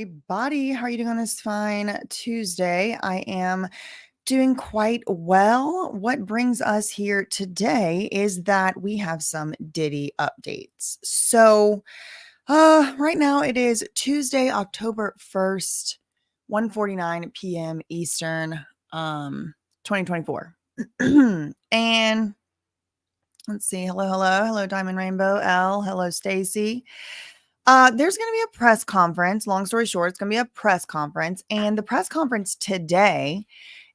everybody. How are you doing on this fine Tuesday? I am doing quite well. What brings us here today is that we have some Diddy updates. So, right now it is Tuesday, October 1st, 1:49 p.m. Eastern, 2024. And let's see. Hello, Diamond Rainbow L. Hello, Stacy. There's going to be a press conference. Long story short, it's going to be a press conference. And the press conference today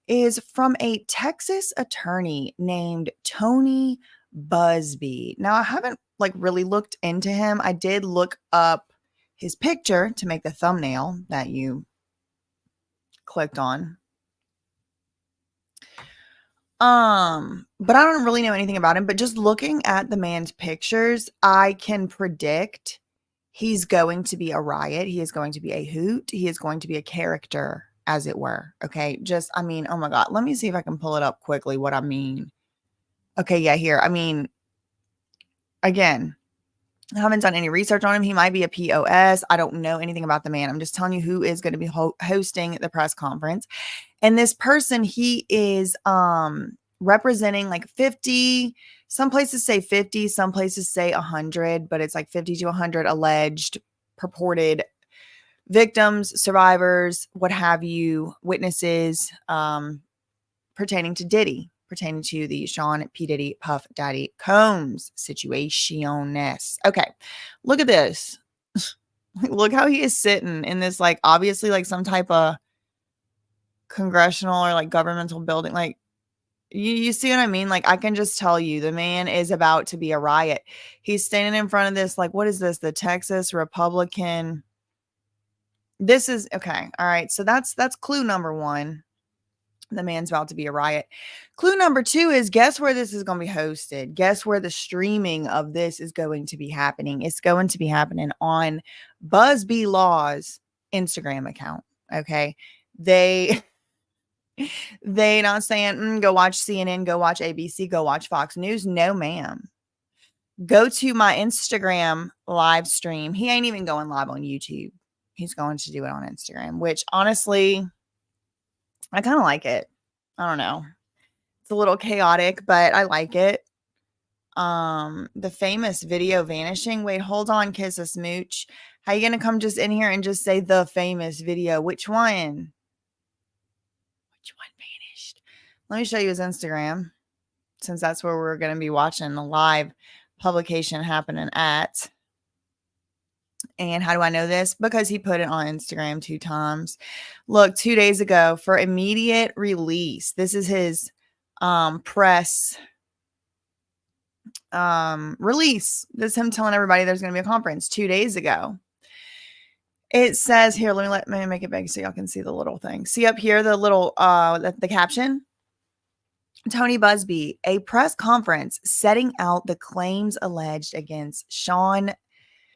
is from a Texas attorney named Tony Buzbee. Now, I haven't really looked into him. I did look up his picture to make the thumbnail that you clicked on. But I don't really know anything about him. But just looking at the man's pictures, I can predict he's going to be a riot. He is going to be a hoot. He is going to be a character, as it were. Okay. Oh my God. Let me see if I can pull it up quickly. What I mean. Okay. Yeah. Here. Again, I haven't done any research on him. He might be a POS. I don't know anything about the man. I'm just telling you who is going to be hosting the press conference. And this person, he is representing 50. Some places say 50, some places say 100, but it's 50 to 100 alleged, purported victims, survivors, what have you, witnesses pertaining to Diddy, pertaining to the Sean P. Diddy Puff Daddy Combs situationess. Okay, look at this. Look how he is sitting in this, obviously some type of congressional or governmental building. You see what I mean? I can just tell you the man is about to be a riot. He's standing in front of this, what is this? The Texas Republican. This is okay. All right. So that's clue number one. The man's about to be a riot. Clue number two is, guess where this is going to be hosted? Guess where the streaming of this is going to be happening? It's going to be happening on Buzbee Law's Instagram account. Okay. They not saying, go watch CNN, go watch ABC, go watch Fox News. No, ma'am. Go to my Instagram live stream. He ain't even going live on YouTube. He's going to do it on Instagram, which honestly, I kind of like it. I don't know. It's a little chaotic, but I like it. The famous video vanishing. Wait, hold on, Kiss a Smooch. How you going to come just in here and just say the famous video? Which one? Which one vanished? Let me show you his Instagram, since that's where we're going to be watching the live publication happening at. And how do I know this? Because he put it on Instagram 2 times. Look, 2 days ago for immediate release. This is his press release. This is him telling everybody there's going to be a conference 2 days ago. It says here, let me make it big so y'all can see the little thing. See up here, the little, the caption. Tony Buzbee, a press conference setting out the claims alleged against Sean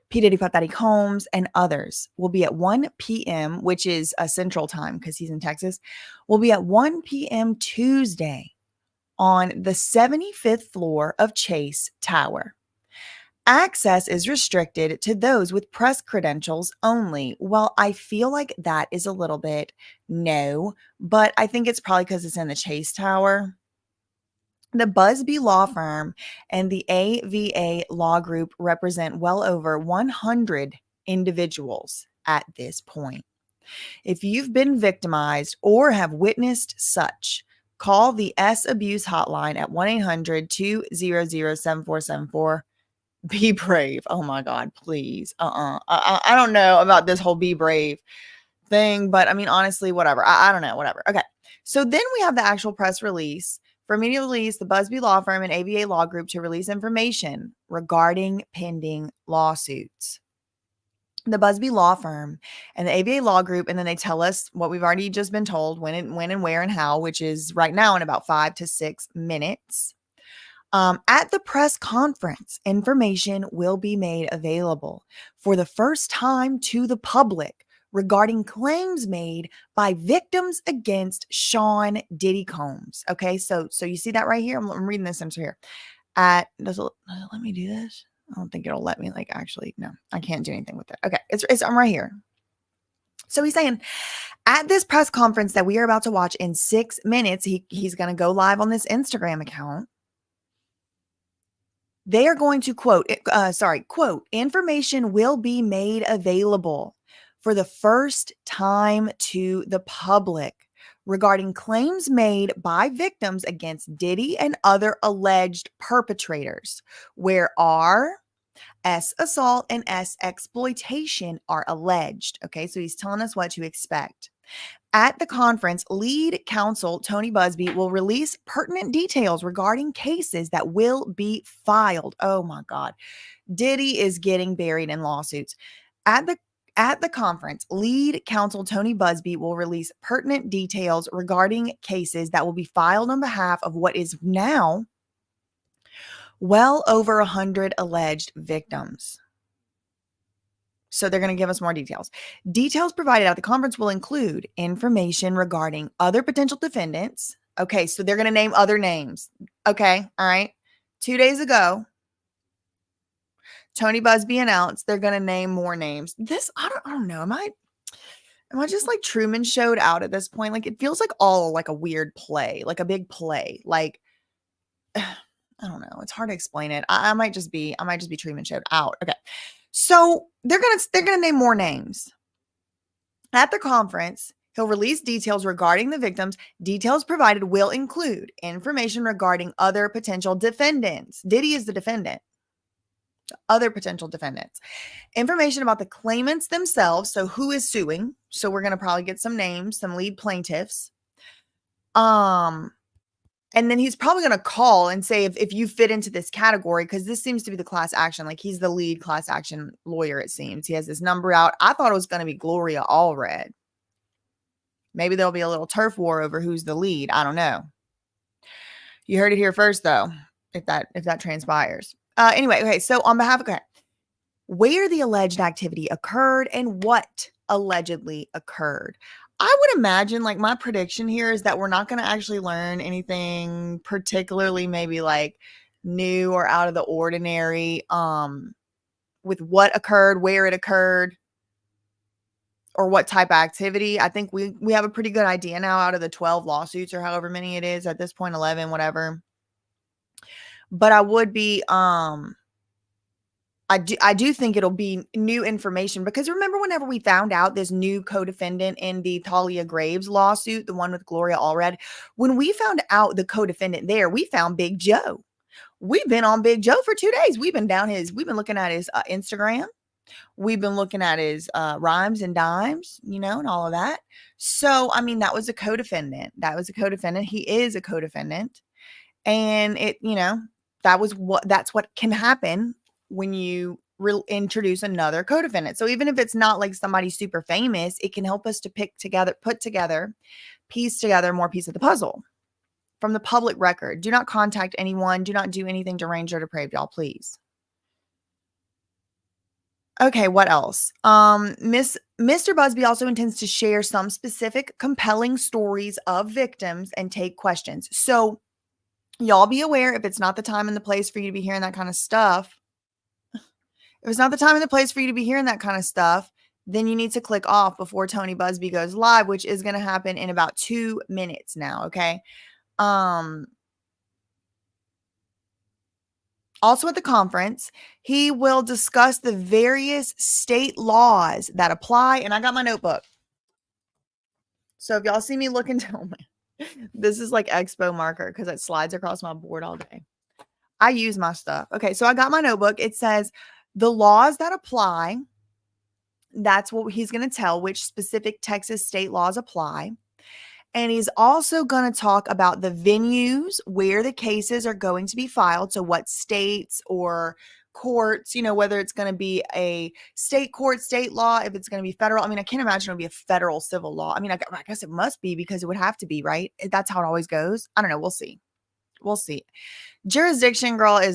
P. Diddy Puff Daddy Combs and others will be at 1 p.m., which is a central time because he's in Texas, will be at 1 p.m. Tuesday on the 75th floor of Chase Tower. Access is restricted to those with press credentials only. Well, I feel like that is a little bit no, but I think it's probably because it's in the Chase Tower. The Buzbee Law Firm and the AVA Law Group represent well over 100 individuals at this point. If you've been victimized or have witnessed such, call the S Abuse Hotline at 1-800-200-7474. Be brave. Oh my God, please. I don't know about this whole be brave thing, but honestly, whatever. I don't know, whatever. Okay. So then we have the actual press release. For immediate release, the Buzbee Law Firm and AVA Law Group to release information regarding pending lawsuits. The Buzbee Law Firm and the AVA Law Group, and then they tell us what we've already just been told, when and where and how, which is right now in about 5 to 6 minutes. At the press conference, information will be made available for the first time to the public regarding claims made by victims against Sean Diddy Combs. Okay, so you see that right here? I'm reading this answer here. Does it let me do this? I don't think it'll let me actually, no, I can't do anything with it. Okay, I'm right here. So he's saying, at this press conference that we are about to watch in 6 minutes, he's going to go live on this Instagram account. They are going to quote, information will be made available for the first time to the public regarding claims made by victims against Diddy and other alleged perpetrators, where R, S assault, and S exploitation are alleged. Okay, so he's telling us what to expect. At the conference, lead counsel Tony Buzbee will release pertinent details regarding cases that will be filed. Oh my God. Diddy is getting buried in lawsuits. At the conference, lead counsel Tony Buzbee will release pertinent details regarding cases that will be filed on behalf of what is now well over 100 alleged victims. So they're going to give us more details. Details provided at the conference will include information regarding other potential defendants. Okay, so they're going to name other names. Okay, all right. 2 days ago, Tony Buzbee announced they're going to name more names. This, I don't know. Am I just like Truman Showed out at this point? Like, it feels like all like a weird play, like a big play. Like, I don't know. It's hard to explain it. I might just be Truman Showed out. Okay. So they're gonna name more names. At the conference, he'll release details regarding the victims. Details provided will include information regarding other potential defendants. Diddy is the defendant. Other potential defendants. Information about the claimants themselves. So who is suing? So we're gonna probably get some names, some lead plaintiffs. And then he's probably going to call and say if you fit into this category, because this seems to be the class action. Like, he's the lead class action lawyer, it seems. He has this number out. I thought it was going to be Gloria Allred. Maybe there'll be a little turf war over who's the lead. I don't know. You heard it here first, though, if that transpires. Anyway, okay, so on behalf of where the alleged activity occurred and what allegedly occurred. I would imagine, like, my prediction here is that we're not going to actually learn anything particularly maybe like new or out of the ordinary with what occurred, where it occurred, or what type of activity. I think we have a pretty good idea now out of the 12 lawsuits or however many it is at this point, 11, whatever. But I would be I do think it'll be new information, because remember whenever we found out this new co-defendant in the Talia Graves lawsuit, the one with Gloria Allred, when we found out the co-defendant there, we found Big Joe. We've been on Big Joe for 2 days. We've been looking at his Instagram. We've been looking at his rhymes and dimes, and all of that. So, I mean, that was a co-defendant. He is a co-defendant. And that's what can happen when you introduce another co-defendant. So even if it's not like somebody super famous, it can help us to piece together more pieces of the puzzle from the public record. Do not contact anyone. Do not do anything deranged or depraved, y'all, please. Okay, what else? Mr. Buzbee also intends to share some specific compelling stories of victims and take questions. So y'all be aware, if it's not the time and the place for you to be hearing that kind of stuff, then you need to click off before Tony Buzbee goes live, which is going to happen in about 2 minutes now. Okay. Also at the conference, he will discuss the various state laws that apply. And I got my notebook. So if y'all see me looking down, this is like expo marker because it slides across my board all day. I use my stuff. Okay, so I got my notebook. It says the laws that apply. That's what he's going to tell, which specific Texas state laws apply. And he's also going to talk about the venues where the cases are going to be filed. So what states or courts, whether it's going to be a state court, state law, if it's going to be federal. I mean, I can't imagine it'll be a federal civil law. I mean, I guess it must be, because it would have to be, right? That's how it always goes. I don't know. We'll see. Jurisdiction, girl, I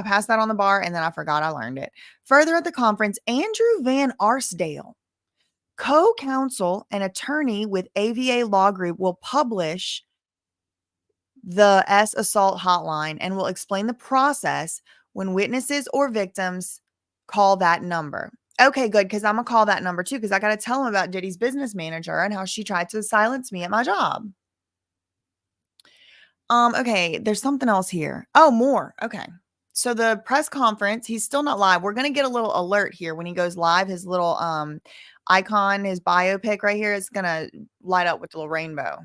passed that on the bar and then I forgot I learned it. Further at the conference, Andrew Van Arsdale, co-counsel and attorney with AVA Law Group, will publish the S Assault hotline and will explain the process when witnesses or victims call that number. Okay, good, because I'm gonna call that number too, because I gotta tell him about Diddy's business manager and how she tried to silence me at my job. Okay, there's something else here. Oh, more. Okay. So the press conference, he's still not live. We're gonna get a little alert here when he goes live. His little icon, his biopic right here is gonna light up with a little rainbow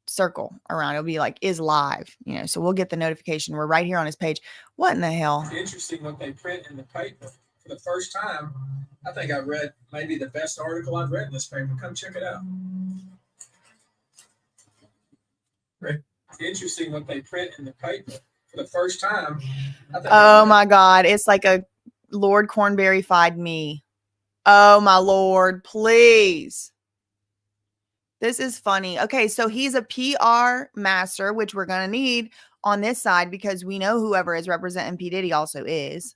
circle around. It'll be like is live, so we'll get the notification. We're right here on his page. What in the hell? It's interesting what they print in the paper. For the first time, I think I read maybe the best article I've read in this paper. Come check it out. It's interesting what they print in the paper. For the first time, I think oh my God, it's like a Lord Cornberry-fied me. Oh my Lord, please. This is funny. Okay, so he's a PR master, which we're going to need on this side because we know whoever is representing P. Diddy also is.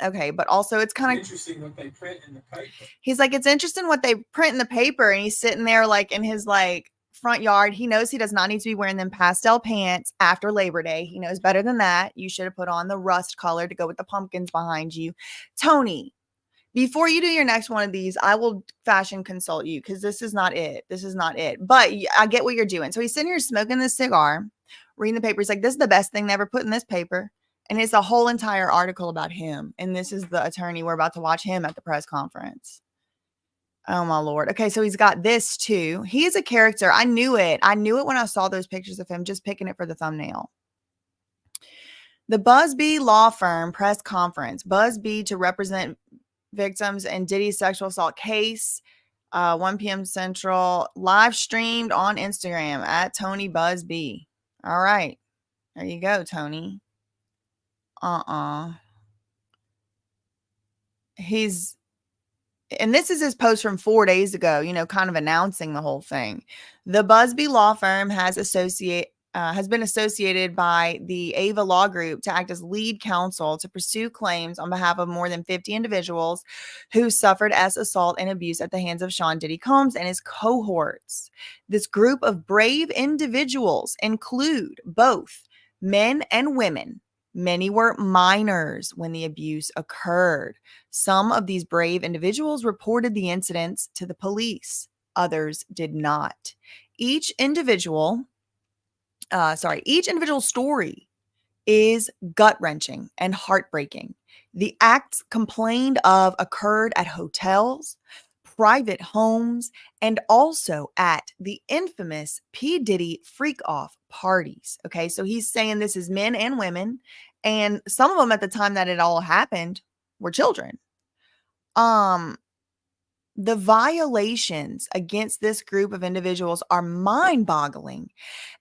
Okay, but also it's kind of interesting what they print in the paper. He's like, it's interesting what they print in the paper. And he's sitting there like in his like front yard. He knows he does not need to be wearing them pastel pants after Labor Day. He knows better than that. You should have put on the rust color to go with the pumpkins behind you. Tony, before you do your next one of these, I will fashion consult you because this is not it. This is not it. But I get what you're doing. So he's sitting here smoking this cigar, reading the paper. He's like, this is the best thing they ever put in this paper. And it's a whole entire article about him. And this is the attorney. We're about to watch him at the press conference. Oh, my Lord. Okay, so he's got this, too. He is a character. I knew it. I knew it when I saw those pictures of him, just picking it for the thumbnail. The Buzbee law firm press conference. Buzbee to represent victims in Diddy's sexual assault case. 1 p.m. Central. Live streamed on Instagram at Tony Buzbee. All right. There you go, Tony. And this is his post from 4 days ago, kind of announcing the whole thing. The Buzbee law firm has been associated by the Ava Law Group to act as lead counsel to pursue claims on behalf of more than 50 individuals who suffered as assault and abuse at the hands of Sean Diddy Combs and his cohorts. This group of brave individuals include both men and women. Many were minors when the abuse occurred. Some of these brave individuals reported the incidents to the police. Others did not. Each individual story is gut-wrenching and heartbreaking. The acts complained of occurred at hotels, private homes, and also at the infamous P. Diddy freak-off parties. Okay, so he's saying this is men and women, and some of them at the time that it all happened were children. The violations against this group of individuals are mind-boggling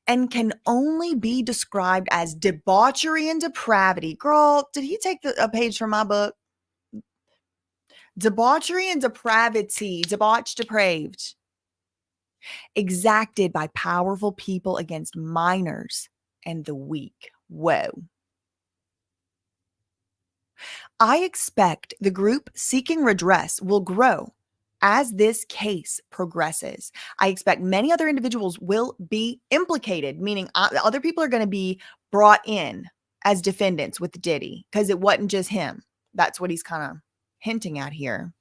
and can only be described as debauchery and depravity. Girl, did he take a page from my book? Debauchery and depravity, debauched, depraved, exacted by powerful people against minors and the weak. Whoa. I expect the group seeking redress will grow as this case progresses. I expect many other individuals will be implicated, meaning other people are going to be brought in as defendants with Diddy because it wasn't just him. That's what he's kind of hinting at here.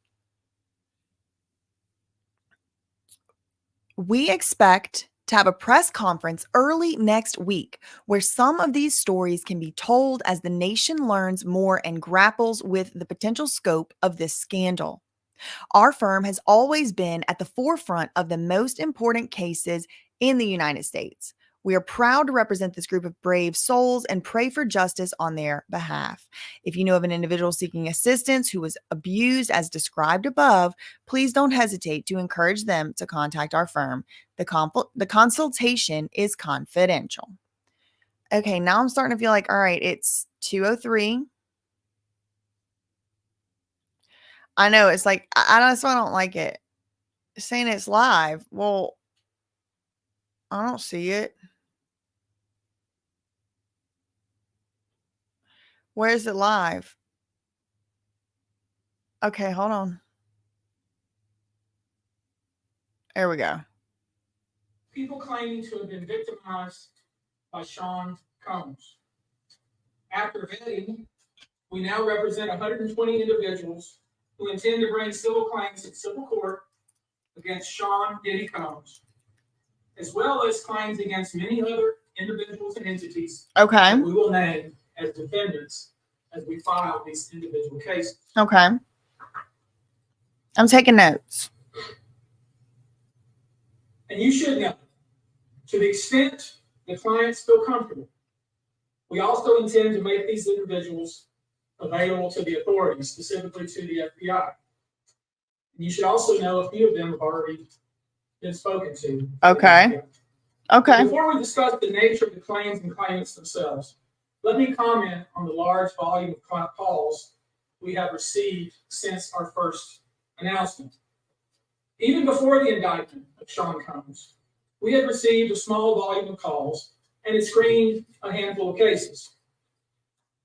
We expect to have a press conference early next week where some of these stories can be told as the nation learns more and grapples with the potential scope of this scandal. Our firm has always been at the forefront of the most important cases in the United States. We are proud to represent this group of brave souls and pray for justice on their behalf. If you know of an individual seeking assistance who was abused as described above, please don't hesitate to encourage them to contact our firm. The consultation is confidential. Okay, now I'm starting to feel like, all right, it's 2:03. I know it's like, that's why I don't like it. Saying it's live. Well, I don't see it. Where is it live? Okay, hold on. There we go. People claiming to have been victimized by Sean Combs. After vetting We now represent 120 individuals who intend to bring civil claims in civil court against Sean Diddy Combs, as well as claims against many other individuals and entities Okay. that we will name as defendants as we file these individual cases. Okay. I'm taking notes. And you should know, to the extent the clients feel comfortable, we also intend to make these individuals available to the authorities, specifically to the FBI. And you should also know a few of them have already been spoken to. Okay. Okay. Before we discuss the nature of the claims and claimants themselves, let me comment on the large volume of calls we have received since our first announcement. Even before the indictment of Sean Combs, we had received a small volume of calls and had screened a handful of cases.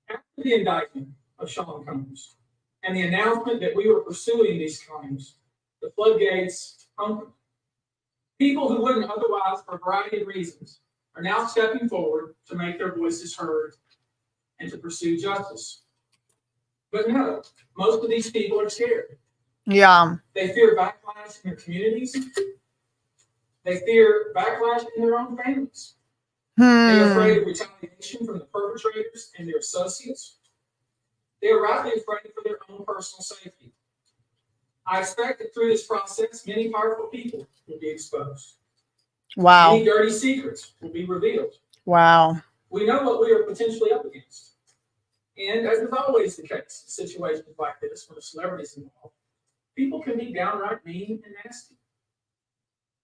After the indictment of Sean Combs and the announcement that we were pursuing these claims, the floodgates opened. People who wouldn't otherwise, for a variety of reasons, are now stepping forward to make their voices heard and to pursue justice. But no, most of these people are scared. Yeah. They fear backlash in their communities. They fear backlash in their own families. They're afraid of retaliation from the perpetrators and their associates. They are rightly afraid for their own personal safety. I expect that through this process, many powerful people will be exposed. Wow. Many dirty secrets will be revealed. Wow. We know what we are potentially up against. And as is always the case in situations like this, when a celebrity is involved, people can be downright mean and nasty.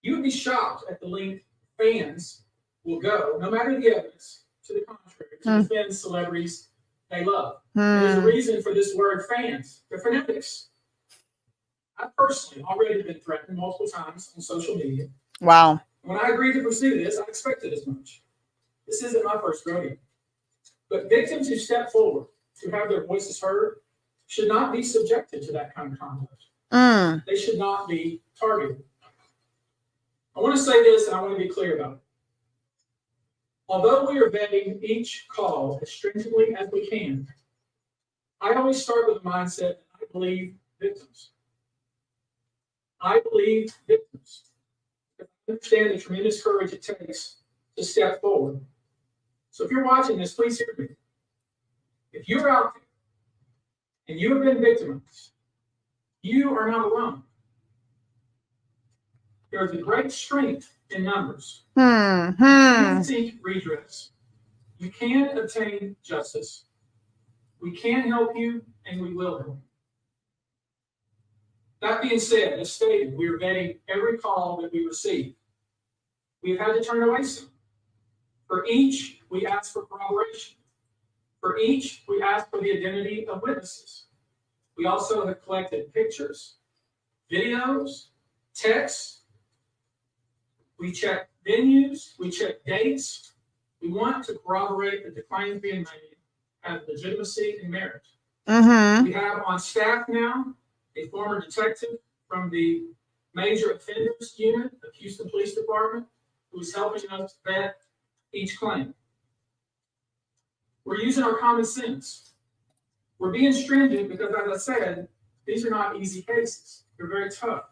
You would be shocked at the length fans will go, no matter the evidence, to the contrary, to defend celebrities they love. There's a reason for this word fans. They're fanatics. I've personally already been threatened multiple times on social media. Wow. When I agreed to pursue this, I expected as much. This isn't my first rodeo. But victims who step forward to have their voices heard should not be subjected to that kind of conduct. They should not be targeted. I want to say this, and I want to be clear about it. Although we are vetting each call as stringently as we can, I always start with the mindset that I believe victims. I believe victims. I understand the tremendous courage it takes to step forward. So if you're watching this, please hear me. If you're out there and you have been victimized, you are not alone. There is a great strength in numbers. You can seek redress. You can obtain justice. We can help you, and we will help you. That being said, as stated, we are vetting every call that we receive. We've had to turn away some. For each, we ask for corroboration. For each, we ask for the identity of witnesses. We also have collected pictures, videos, texts. We check venues, we check dates. We want to corroborate that the claims being made have legitimacy and merit. We have on staff now a former detective from the Major Offenders Unit of Houston Police Department who is helping us vet each claim. We're using our common sense. We're being stringent because, as I said, these are not easy cases. They're very tough.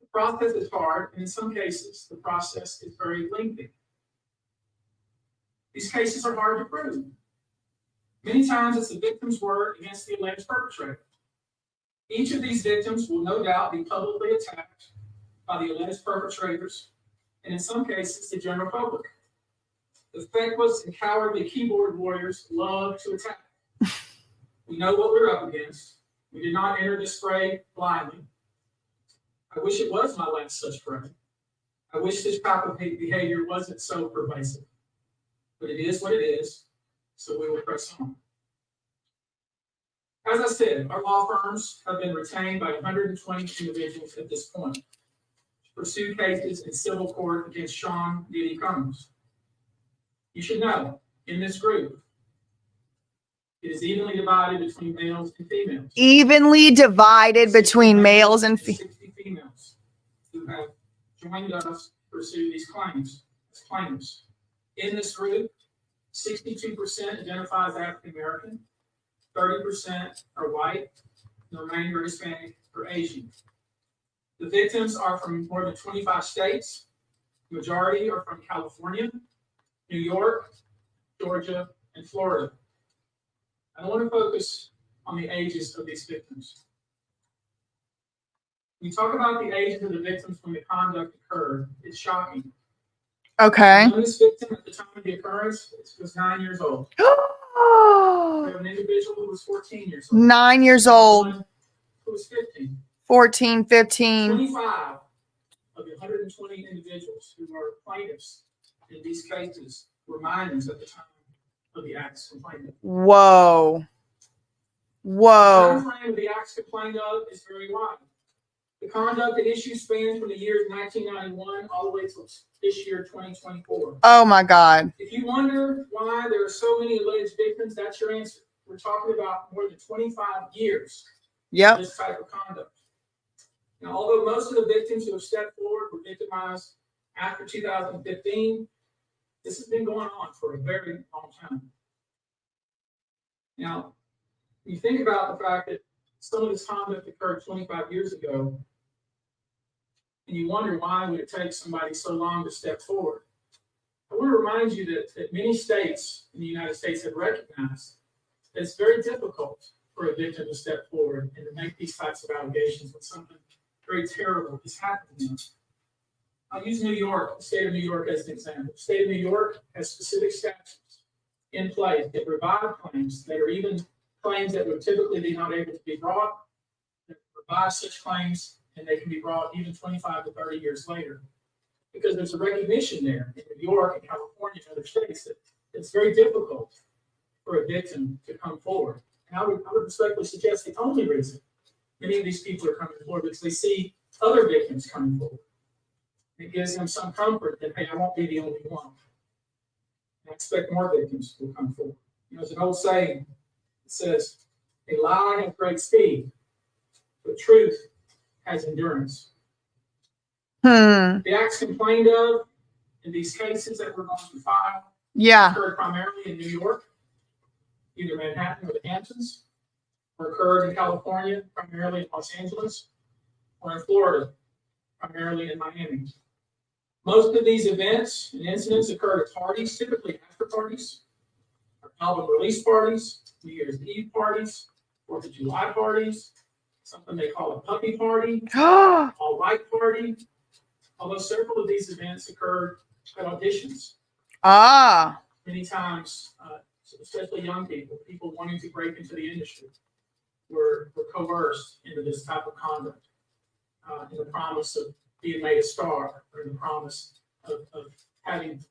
The process is hard, and in some cases, the process is very lengthy. These cases are hard to prove. Many times, it's the victim's word against the alleged perpetrator. Each of these victims will no doubt be publicly attacked by the alleged perpetrators, and in some cases, the general public. The feckless and cowardly keyboard warriors love to attack. We know what we're up against. We did not enter this fray blindly. I wish it was my last such fray. I wish this type of behavior wasn't so pervasive. But it is what it is, so we will press on. As I said, our law firms have been retained by 120 individuals at this point to pursue cases in civil court against Sean Diddy Combs. You should know, in this group, it is evenly divided between males and females. Evenly divided between males and 60 females who have joined us to pursue these claims as plaintiffs. In this group, 62% identify as African American, 30% are white, and the remainder are Hispanic or Asian. The victims are from more than 25 states. The majority are from California, New York, Georgia, and Florida. I want to focus on the ages of these victims. When you talk about the ages of the victims when the conduct occurred, it's shocking. Okay. The youngest victim at the time of the occurrence was 9 years old. We have an individual who was 14 years old. 9 years old. One who was 15. 14, 15. 25 of the 120 individuals who are plaintiffs in these cases were minors at the time of the acts complained of. Whoa. Whoa. The time frame of the acts complained of is very wide. The conduct at issue spans from the years 1991 all the way to this year, 2024. Oh my God. If you wonder why there are so many alleged victims, that's your answer. We're talking about more than 25 years of this type of conduct. Now, although most of the victims who have stepped forward were victimized after 2015, this has been going on for a very long time. Now, you think about the fact that some of this conduct occurred 25 years ago, and you wonder why would it take somebody so long to step forward. I want to remind you that many states in the United States have recognized that it's very difficult for a victim to step forward and to make these types of allegations when something very terrible is happening to them. I'll use New York, the state of New York, as an example. The state of New York has specific statutes in place that revive claims that are even claims that would typically be not able to be brought, that revive such claims, and they can be brought even 25 to 30 years later. Because there's a recognition there in New York and California and other states that it's very difficult for a victim to come forward. And I would respectfully suggest the only reason many of these people are coming forward because they see other victims coming forward. It gives them some comfort that, hey, I won't be the only one. And I expect more victims will come forward. You know, there's an old saying that says, a lie has great speed, but truth has endurance. The acts complained of in these cases that we're going to file occurred primarily in New York, either Manhattan or the Hamptons, or occurred in California, primarily in Los Angeles, or in Florida, primarily in Miami. Most of these events and incidents occurred at parties, typically after parties, or album release parties, New Year's Eve parties, 4th of July parties, something they call a puppy party, all white party. Although several of these events occurred at auditions. Many times, especially young people wanting to break into the industry, were coerced into this type of conduct in the promise of being made a star, or in the promise of having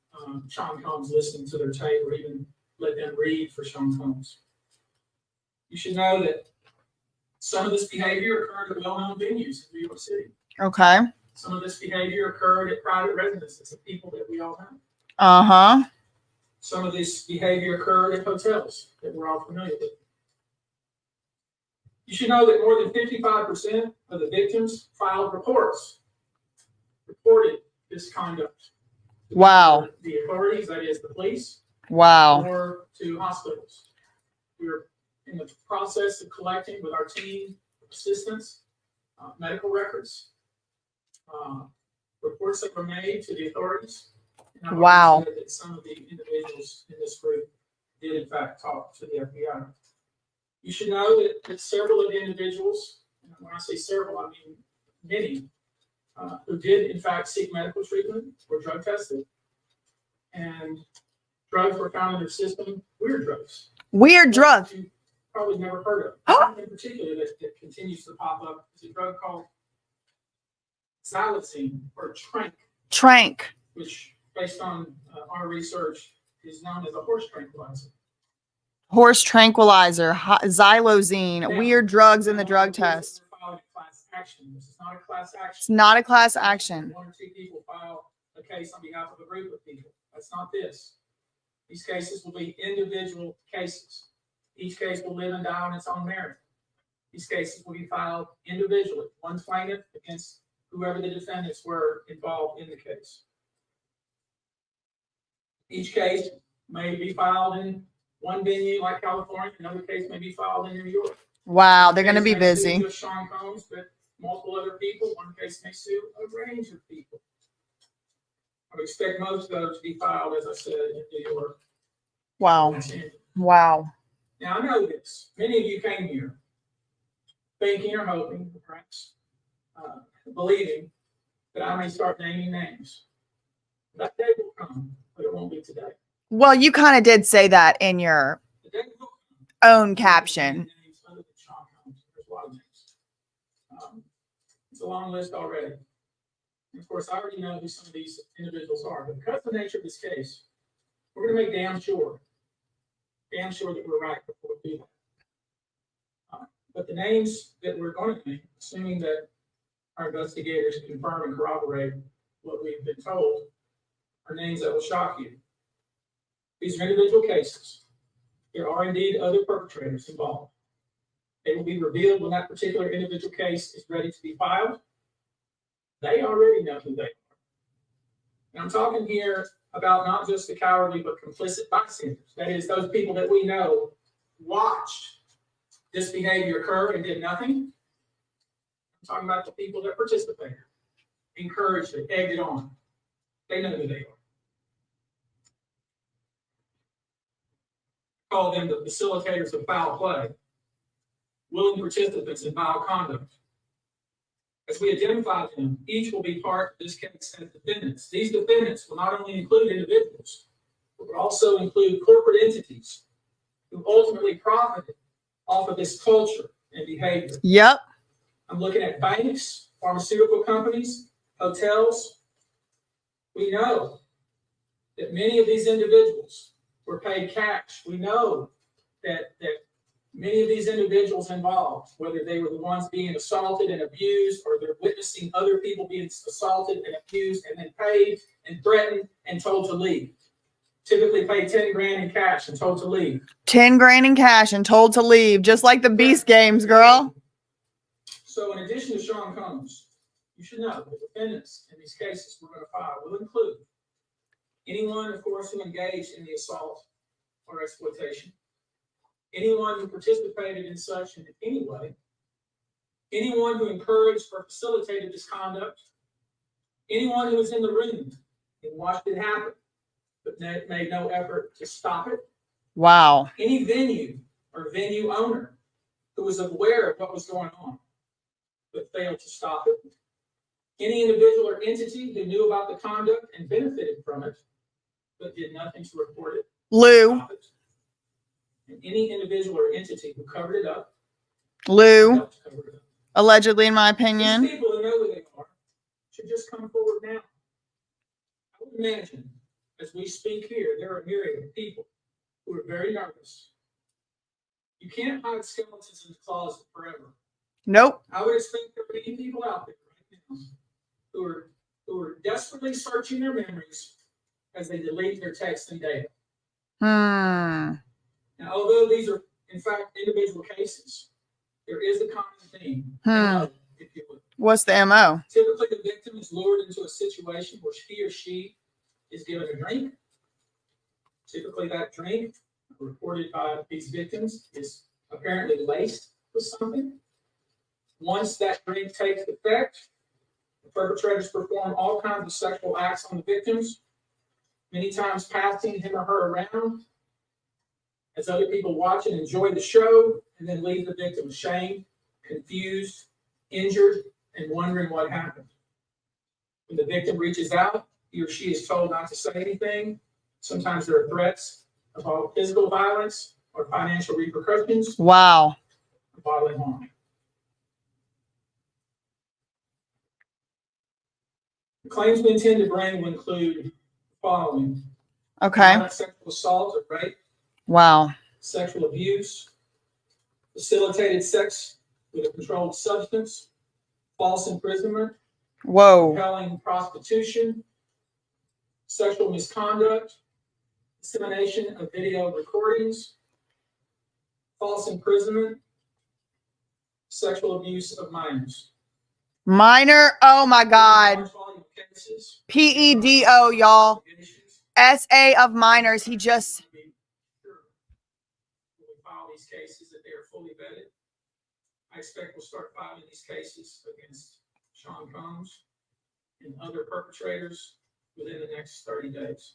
Sean Combs listening to their tape, or even let them read for Sean Combs. You should know that some of this behavior occurred at well-known venues in New York City. Okay. Some of this behavior occurred at private residences of people that we all know. Some of this behavior occurred at hotels that we're all familiar with. You should know that more than 55% of the victims filed reported this conduct. Wow. The authorities, that is the police. Wow. Or to hospitals. We're in the process of collecting with our team assistants, medical records, reports that were made to the authorities. And I've said that some of the individuals in this group did in fact talk to the FBI. You should know that several of the individuals, and when I say several, I mean many, who did in fact seek medical treatment were drug tested, and drugs were found in their system, weird drugs. Weird drugs. You probably never heard of. One in particular that continues to pop up is a drug called xylazine, or trank. Which, based on our research, is known as a horse tranquilizer. Horse tranquilizer, xylazine, weird drugs in the drug test. This is not a class action. It's not a class action. One or two people file a case on behalf of a group of people. That's not this. These cases will be individual cases. Each case will live and die on its own merit. These cases will be filed individually, one plaintiff against whoever the defendants were involved in the case. Each case may be filed in one venue like California, another case may be filed in New York. Wow, One they're going to case be may busy. sue just Sean Combs, but multiple other people. One case may sue a range of people. I would expect most of those to be filed, as I said, in New York. Wow. Wow. Now, I know this. Many of you came here thinking or hoping, perhaps believing, that I may start naming names. That day will come, but it won't be today. Well, you kind of did say that in your The day will come. own caption. Names other than Sean Combs. There's a lot of names. It's a long list already. And of course, I already know who some of these individuals are. But because of the nature of this case, we're going to make damn sure that we're right before we do that. But the names that we're going to name, assuming that our investigators confirm and corroborate what we've been told, are names that will shock you. These are individual cases. There are indeed other perpetrators involved. They will be revealed when that particular individual case is ready to be filed. They already know who they are. And I'm talking here about not just the cowardly, but complicit bystanders. That is, those people that we know watched this behavior occur and did nothing. I'm talking about the people that participated, encouraged it, egged it on. They know who they are. I call them the facilitators of foul play, willing participants in vile conduct. As we identify them, each will be part of this case as defendants. These defendants will not only include individuals, but will also include corporate entities who ultimately profited off of this culture and behavior. Yep. I'm looking at banks, pharmaceutical companies, hotels. We know that many of these individuals were paid cash. We know that many of these individuals involved, whether they were the ones being assaulted and abused, or they're witnessing other people being assaulted and abused and then paid and threatened and told to leave. Typically paid 10 grand in cash and told to leave. 10 grand in cash and told to leave, just like the Beast games, girl. So in addition to Sean Combs, you should know the defendants in these cases we're going to file will include anyone, of course, who engaged in the assault or exploitation, anyone who participated in such in any way, anyone who encouraged or facilitated this conduct, anyone who was in the room and watched it happen, but made no effort to stop it. Wow. Any venue or venue owner who was aware of what was going on, but failed to stop it. Any individual or entity who knew about the conduct and benefited from it, but did nothing to report it. Lou. And any individual or entity who covered it up. Lou. Allegedly, in my opinion. These people who know who they are should just come forward now. I would imagine, as we speak here, there are a myriad of people who are very nervous. You can't hide skeletons in the closet forever. Nope. I would expect there are many people out there right now who are desperately searching their memories as they delete their texts and data. Now, although these are, in fact, individual cases, there is a common theme. MO, if you would. What's the MO? Typically, the victim is lured into a situation where he or she is given a drink. Typically, that drink, reported by these victims, is apparently laced with something. Once that drink takes effect, the perpetrators perform all kinds of sexual acts on the victims, many times passing him or her around as other people watch and enjoy the show, and then leave the victim ashamed, confused, injured, and wondering what happened. When the victim reaches out, he or she is told not to say anything. Sometimes there are threats of all physical violence or financial repercussions. Wow. Or bodily harm. The claims we intend to bring will include the following. Okay. Sexual assault or rape. Wow. Sexual abuse. Facilitated sex with a controlled substance. False imprisonment. Whoa. Compelling prostitution. Sexual misconduct. Dissemination of video recordings. False imprisonment. Sexual abuse of minors. Minor. Oh my God. PEDO, y'all. SA of minors. He just. these cases that they are fully vetted. I expect we'll start filing these cases against Sean Combs and other perpetrators within the next 30 days.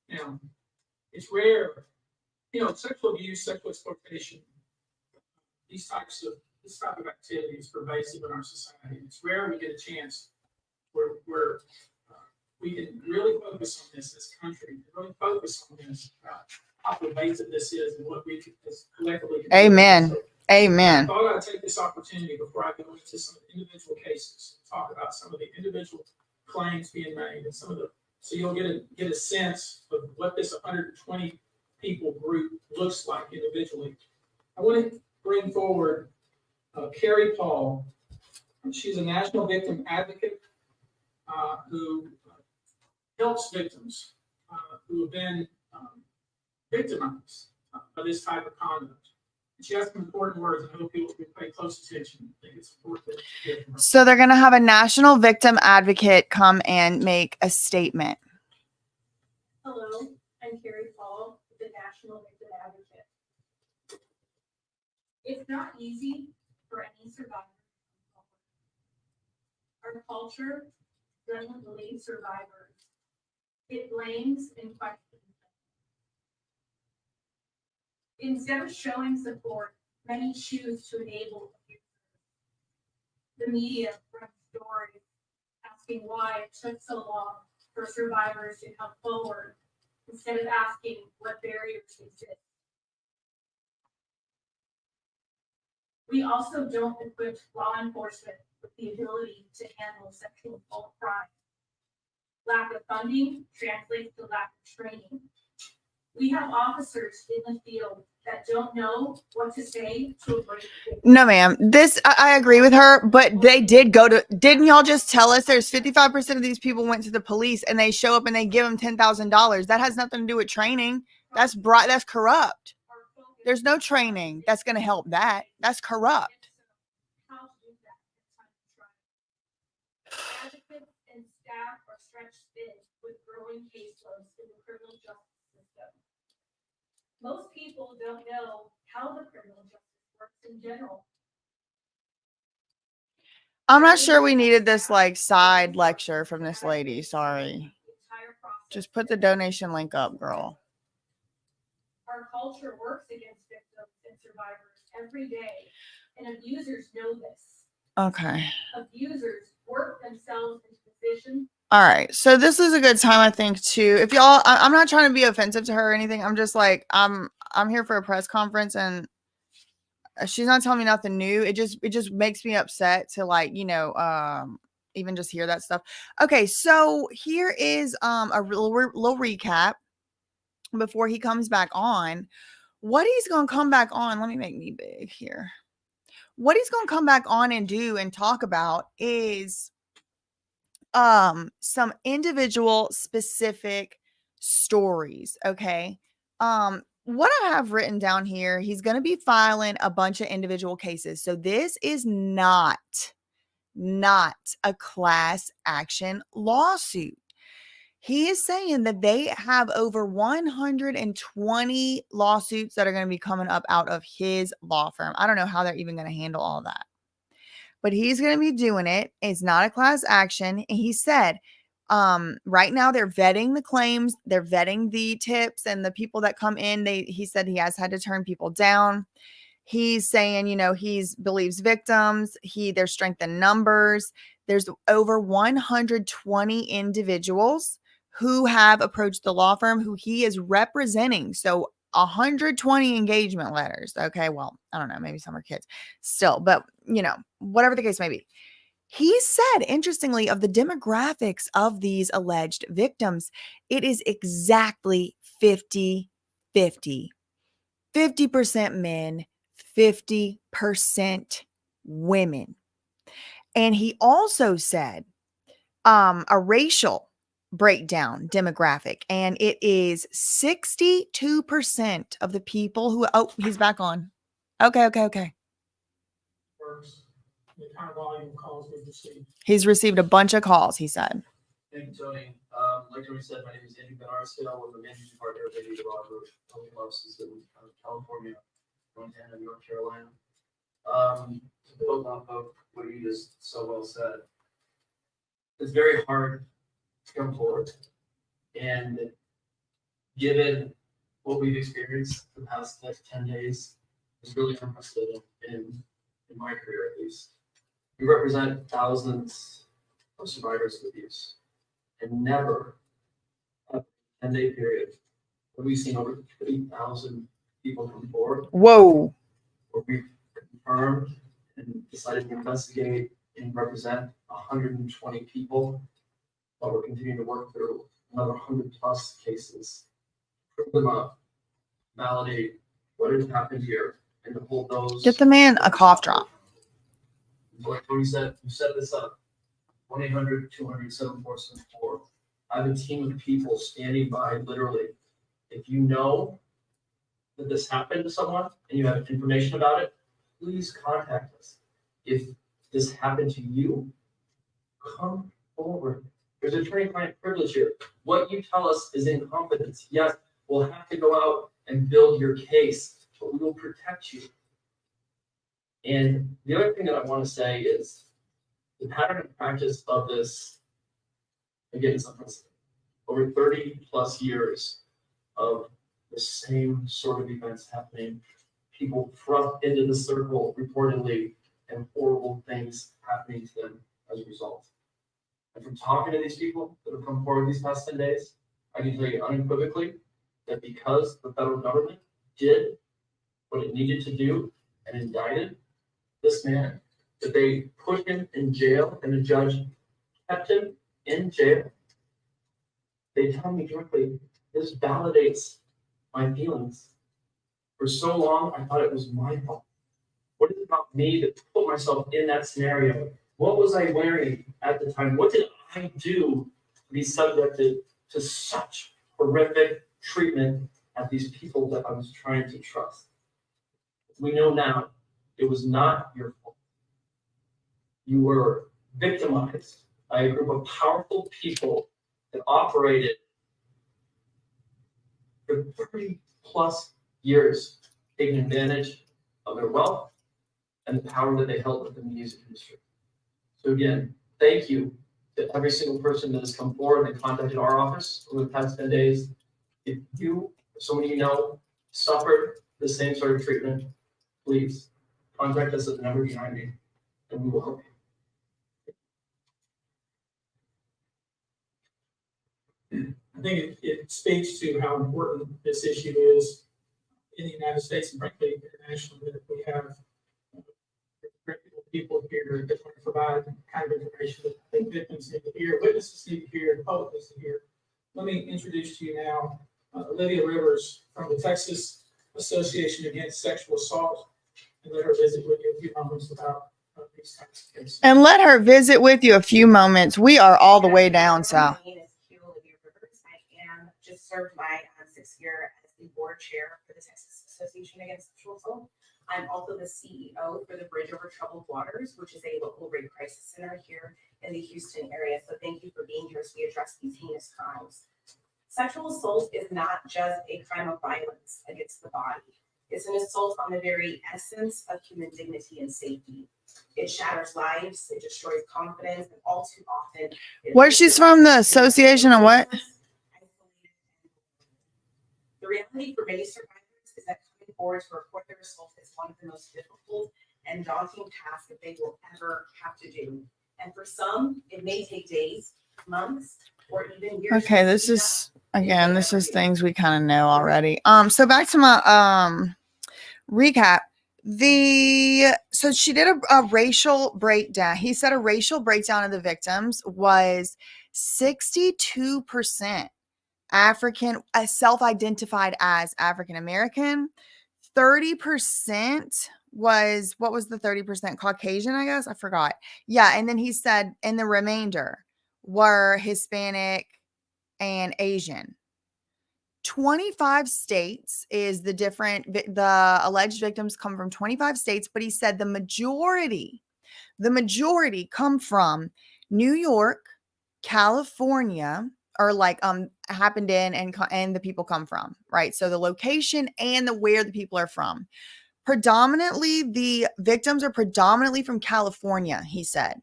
Now, it's rare, sexual abuse, sexual exploitation, this type of activity is pervasive in our society. It's rare we get a chance where we can really focus on this country, really focus on this, how pervasive this is and what we can collectively. Amen. So, Amen. I thought I'd take this opportunity before I go into some individual cases, talk about some of the individual claims being made and some of the, so you'll get a sense of what this 120 people group looks like individually. I want to bring forward Carrie Paul. She's a national victim advocate who helps victims who have been victimized by this type of conduct. She has some important words. I hope people can pay close attention. I think it's important to hear from her. So they're going to have a national victim advocate come and make a statement. Hello, I'm Carrie Paul, the National Victim Advocate. It's not easy for any survivor. Our culture doesn't believe survivors. It blames and questions. Instead of showing support, many choose to enable abuse. The media runs stories asking why it took so long for survivors to come forward instead of asking what barriers exist. We also don't equip law enforcement with the ability to handle sexual assault crimes. Lack of funding translates to lack of training. We have officers in the field that don't know what to say to a break. No, ma'am. I agree with her, but they did go to, didn't y'all just tell us there's 55% of these people went to the police and they show up and they give them $10,000. That has nothing to do with training. That's corrupt. There's no training that's going to help that. That's corrupt. How to do that? Advocates and staff are stretched thin with growing caseloads in the criminal justice system. Most people don't know how the criminal justice works in general. I'm not sure we needed this side lecture from this lady. Sorry. Just put the donation link up, girl. Our culture works against victims and survivors every day, and abusers know this. Okay. Abusers work themselves into position. All right. So this is a good time, I think, to, if y'all, I'm not trying to be offensive to her or anything. I'm just I'm here for a press conference and she's not telling me nothing new. It just makes me upset to even just hear that stuff. Okay. So here is a little recap before he comes back on. What he's going to come back on. Let me make me big here. What he's going to come back on and do and talk about is some individual specific stories. Okay. What I have written down here, he's going to be filing a bunch of individual cases. So this is not a class action lawsuit. He is saying that they have over 120 lawsuits that are going to be coming up out of his law firm. I don't know how they're even going to handle all that, but he's going to be doing it. It's not a class action. And he said, right now they're vetting the claims. They're vetting the tips and the people that come in. He said he has had to turn people down. He's saying, he believes victims. There's strength in numbers. There's over 120 individuals who have approached the law firm who he is representing. So 120 engagement letters. Okay. Well, I don't know. Maybe some are kids still, but whatever the case may be. He said, interestingly, of the demographics of these alleged victims, it is exactly 50-50. 50% men, 50% women. And he also said a racial breakdown demographic, and it is 62% of the people who, oh, he's back on. Okay. Works. The kind of volume calls we've received. He's received a bunch of calls, he said. Thank you, Tony. Like Tony said, my name is Andy Benarsdale. I'm the managing partner of Diddy, Public offices in California, Montana, North Carolina. To build off of what you just so well said, it's very hard to come forward. And given what we've experienced the past 10 days, is really unprecedented in my career, at least. We represent thousands of survivors of abuse, and never a 10-day period have we seen over 3,000 people come forward, Whoa. where we confirmed and decided to investigate and represent 120 people, while we're continuing to work through another 100 plus cases, prove them up, validate what has happened here, and to hold those. Get the man a cough drop. Like Tony said, you set this up. 1-800-200-7474. I have a team of people standing by, literally. If you know that this happened to someone and you have information about it, please contact us. If this happened to you, come forward. There's attorney-client privilege here. What you tell us is in confidence. Yes, we'll have to go out and build your case, but we will protect you. And the other thing that I want to say is the pattern and practice of this, again, is unprecedented. Over 30 plus years of the same sort of events happening, people thrust into the circle reportedly, and horrible things happening to them as a result. And from talking to these people that have come forward these past 10 days, I can tell you unequivocally that because the federal government did what it needed to do and indicted this man, that they put him in jail and the judge kept him in jail. They tell me directly, this validates my feelings. For so long, I thought it was my fault. What is it about me that put myself in that scenario? What was I wearing at the time? What did I do to be subjected to such horrific treatment at these people that I was trying to trust? We know now it was not your fault. You were victimized by a group of powerful people that operated for 30 plus years, taking advantage of their wealth and the power that they held within the music industry. So again, thank you to every single person that has come forward and contacted our office over the past 10 days. If you, or someone you know, suffered the same sort of treatment, please contact us at the number behind me, and we will help you. I think it speaks to how important this issue is in the United States and frankly internationally, that we have reputable people here that want to provide the kind of information that I think victims need to hear, witnesses need to hear, the public needs to hear. Let me introduce to you now Olivia Rivers from the Texas Association Against Sexual Assault, and let her visit with you a few moments about these types of cases. And let her visit with you a few moments. We are all the way down south. My name is Olivia Rivers. I am just served my 6th year as the board chair for the Texas Association Against Sexual Assault. I'm also the CEO for the Bridge Over Troubled Waters, which is a local rape crisis center here in the Houston area. So thank you for being here as we address these heinous crimes. Sexual assault is not just a crime of violence against the body. It's an assault on the very essence of human dignity and safety. It shatters lives, it destroys confidence, and all too often. Where she's from, the association of what? The reality for many survivors is that coming forward to report their assault is one of the most difficult and daunting tasks that they will ever have to do. And for some, it may take days, months, or even years. Okay, this is things we kind of know already. So back to my recap. So she did a racial breakdown. He said a racial breakdown of the victims was 62% African, self-identified as African American. 30% was, what was the 30%? Caucasian, I guess. I forgot. Yeah. And then he said, and the remainder were Hispanic and Asian. 25 states is the alleged victims come from 25 states, but he said the majority come from New York, California, or like happened in and the people come from, right? So the location and the where the people are from. Predominantly, the victims are predominantly from California, he said,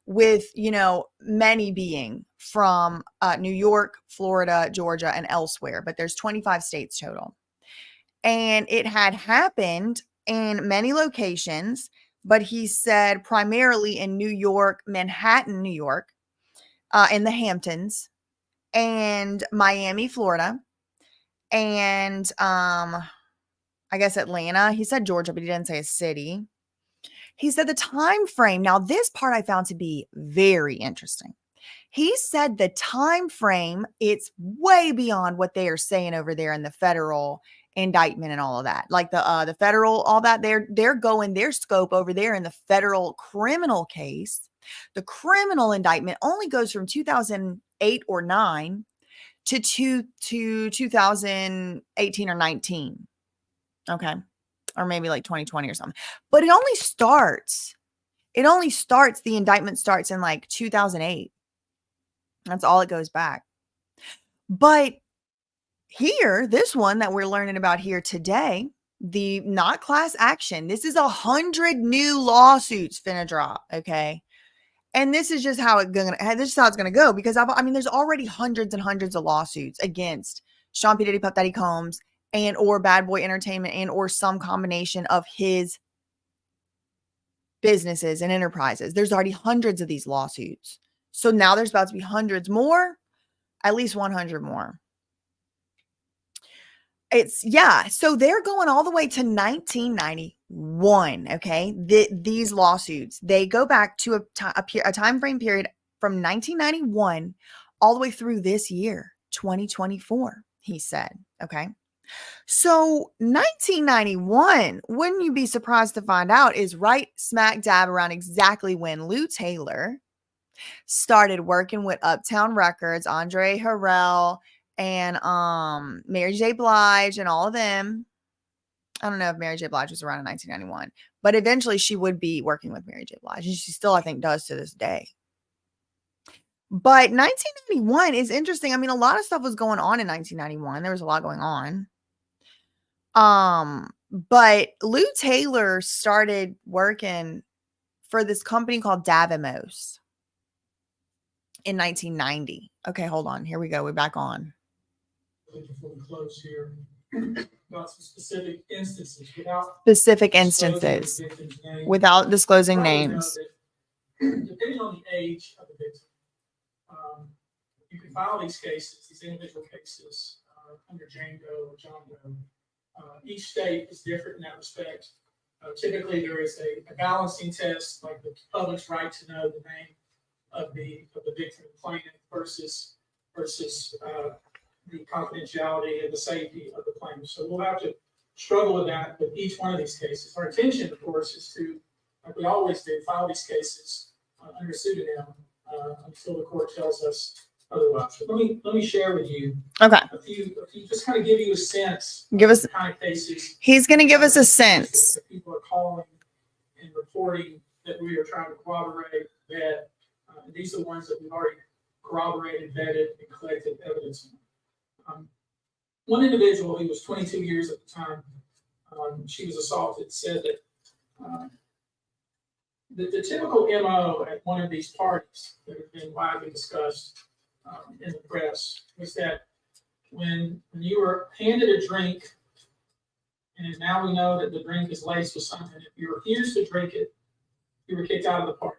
with, you know, many being from New York, Florida, Georgia, and elsewhere, but there's 25 states total. And it had happened in many locations, but he said primarily in New York, Manhattan, New York, in the Hamptons, and Miami, Florida, and I guess Atlanta. He said Georgia, but he didn't say a city. He said the time frame. Now, this part I found to be very interesting. He said the time frame, it's way beyond what they are saying over there in the federal indictment and all of that. Like the federal, all that, they're going their scope over there in the federal criminal case. The criminal indictment only goes from 2008 or 9 to 2018 or 19. Okay. Or maybe like 2020 or something. But the indictment starts in like 2008. That's all it goes back. But here, this one that we're learning about here today, the not class action, this is 100 new lawsuits finna drop, okay? And this is just how this is how it's gonna go, because I mean, there's already hundreds and hundreds of lawsuits against Sean P. Diddy, Puff Daddy, Combs, and or Bad Boy Entertainment, and or some combination of his businesses and enterprises. There's already hundreds of these lawsuits. So now there's about to be hundreds more, at least 100 more. So they're going all the way to 1991. Okay. These lawsuits, they go back to a time frame period from 1991 all the way through this year, 2024, he said. Okay. So 1991, wouldn't you be surprised to find out, is right smack dab around exactly when Lou Taylor started working with Uptown Records, Andre Harrell, and Mary J. Blige and all of them. I don't know if Mary J. Blige was around in 1991, but eventually she would be working with Mary J. Blige, and she still, I think, does to this day. But 1991 is interesting. I mean, a lot of stuff was going on in 1991. There was a lot going on. But Lou Taylor started working for this company called Davimos in 1990. Okay, hold on. Here we go. We're back on. Before we close here, about some specific instances without disclosing names. Depending on the age of the victim, you can file these cases, these individual cases, under Jane Doe or John Doe. Each state is different in that respect. Typically, there is a balancing test, like the public's right to know the name of the victim and plaintiff versus the confidentiality and the safety of the plaintiff. So we'll have to struggle with that with each one of these cases. Our intention, of course, is to, like we always do, file these cases under pseudonym until the court tells us otherwise. So let me share with you a few just kind of give you a sense of the kind of cases. He's going to give us a sense. That people are calling and reporting that we are trying to corroborate, vet. These are the ones that we've already corroborated, vetted, and collected evidence on. One individual, who was 22 years at the time, she was assaulted, said that the typical MO at one of these parties that have been widely discussed in the press was that when you were handed a drink, and now we know that the drink is laced with something, if you refused to drink it, you were kicked out of the party.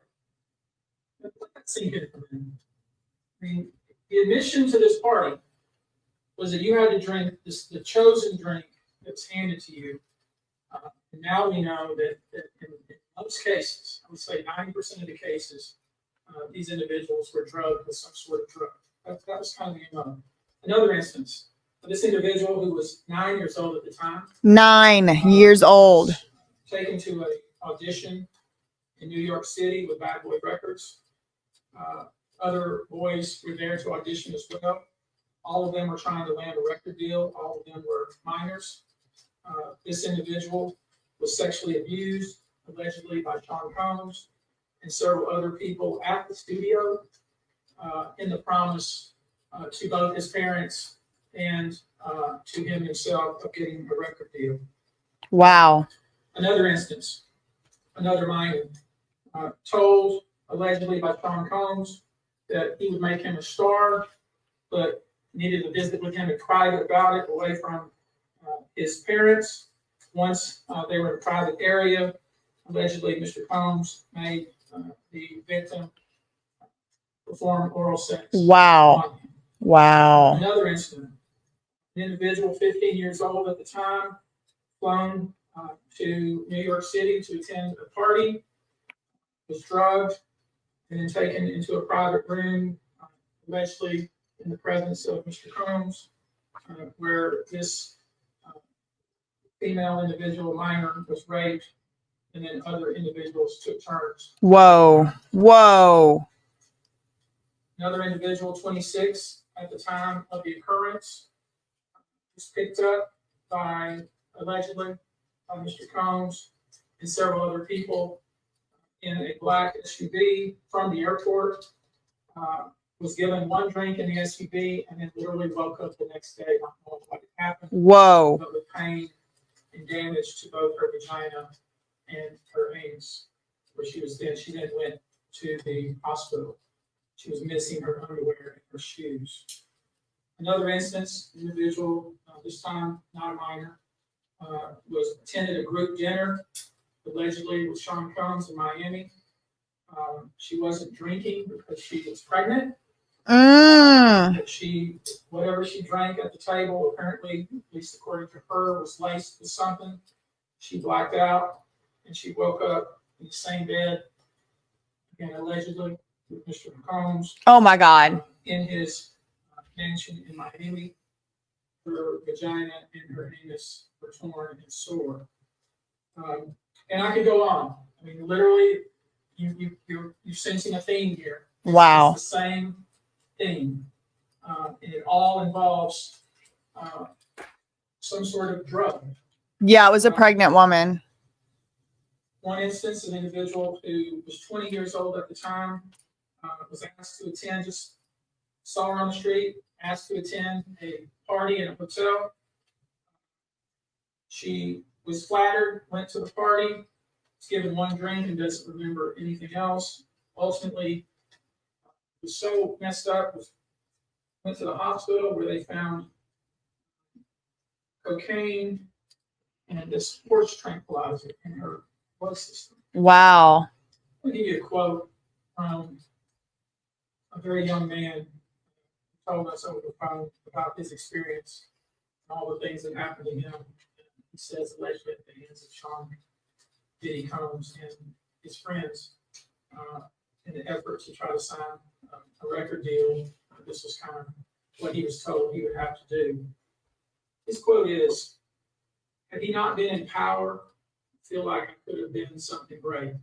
Let's see here. I mean, the admission to this party was that you had to drink the chosen drink that's handed to you. And now we know that in most cases, I would say 90% of the cases, these individuals were drugged with some sort of drug. That was kind of the MO. Another instance, this individual who was 9 years old at the time. 9 years old. Taken to an audition in New York City with Bad Boy Records. Other boys were there to audition as well. All of them were trying to land a record deal. All of them were minors. This individual was sexually abused, allegedly by Sean Combs and several other people at the studio, in the promise to both his parents and to him himself of getting a record deal. Wow. Another instance, another minor, told allegedly by Sean Combs that he would make him a star, but needed to visit with him in private about it, away from his parents. Once they were in a private area, allegedly Mr. Combs made the victim perform oral sex. Wow. on him. Wow. Another incident, an individual 15 years old at the time, flown to New York City to attend a party, was drugged, and then taken into a private room, allegedly in the presence of Mr. Combs, where this female individual minor was raped, and then other individuals took turns. Whoa. Whoa. Another individual, 26 at the time of the occurrence, was picked up by, allegedly, by Mr. Combs and several other people in a black SUV from the airport, was given one drink in the SUV, and then literally woke up the next day not knowing what had happened, Whoa. but with pain and damage to both her vagina and her anus, where she then went to the hospital. She was missing her underwear and her shoes. Another instance, individual, this time not a minor, was attended a group dinner, allegedly with Sean Combs in Miami. She wasn't drinking because she was pregnant. But whatever she drank at the table, apparently, at least according to her, was laced with something. She blacked out and she woke up in the same bed, again, allegedly, with Mr. Combs. Oh my God. In his mansion in Miami. Her vagina and her anus were torn and sore. And I could go on. I mean, literally, you're sensing a theme here. Wow. It's the same thing. And it all involves some sort of drug. Yeah, it was a pregnant woman. One instance, an individual who was 20 years old at the time was asked to attend, just saw her on the street, asked to attend a party in a hotel. She was flattered, went to the party, was given one drink and doesn't remember anything else. Ultimately, was so messed up, went to the hospital where they found cocaine and this horse tranquilizer in her blood system. Wow. I'll give you a quote from a very young man who told us over the phone about his experience and all the things that happened to him. He says allegedly at the hands of Sean Diddy Combs and his friends in the effort to try to sign a record deal. This was kind of what he was told he would have to do. His quote is, "Had he not been in power, I feel like I could have been something great.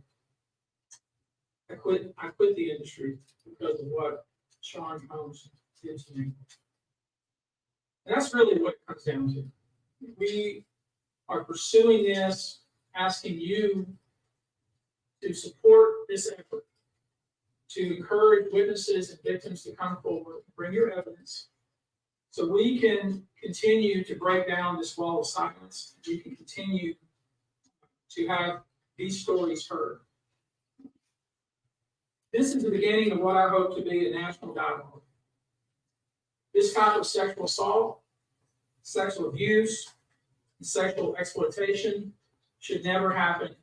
I quit the industry because of what Sean Combs did to me." And that's really what it comes down to. We are pursuing this, asking you to support this effort, to encourage witnesses and victims to come forward, bring your evidence, so we can continue to break down this wall of silence. We can continue to have these stories heard. This is the beginning of what I hope to be a national dialogue. This type of sexual assault, sexual abuse, and sexual exploitation should never happen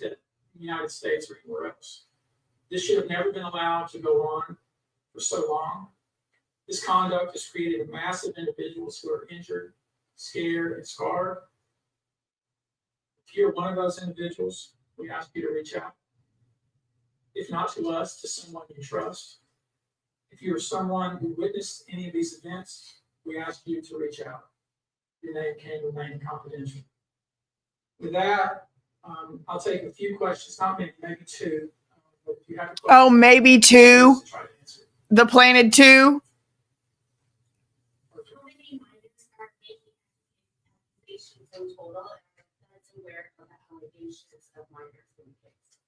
in the United States or anywhere else. This should have never been allowed to go on for so long. This conduct has created a mass of individuals who are injured, scared, and scarred. If you're one of those individuals, we ask you to reach out. If not to us, to someone you trust. If you're someone who witnessed any of these events, we ask you to reach out. Your name can remain confidential. With that, I'll take a few questions, not many, maybe two. But if you have a question, Oh, maybe two. try to answer. The planted two. How many minors are making accusations in total, and that's aware of the allegations of minors being kids?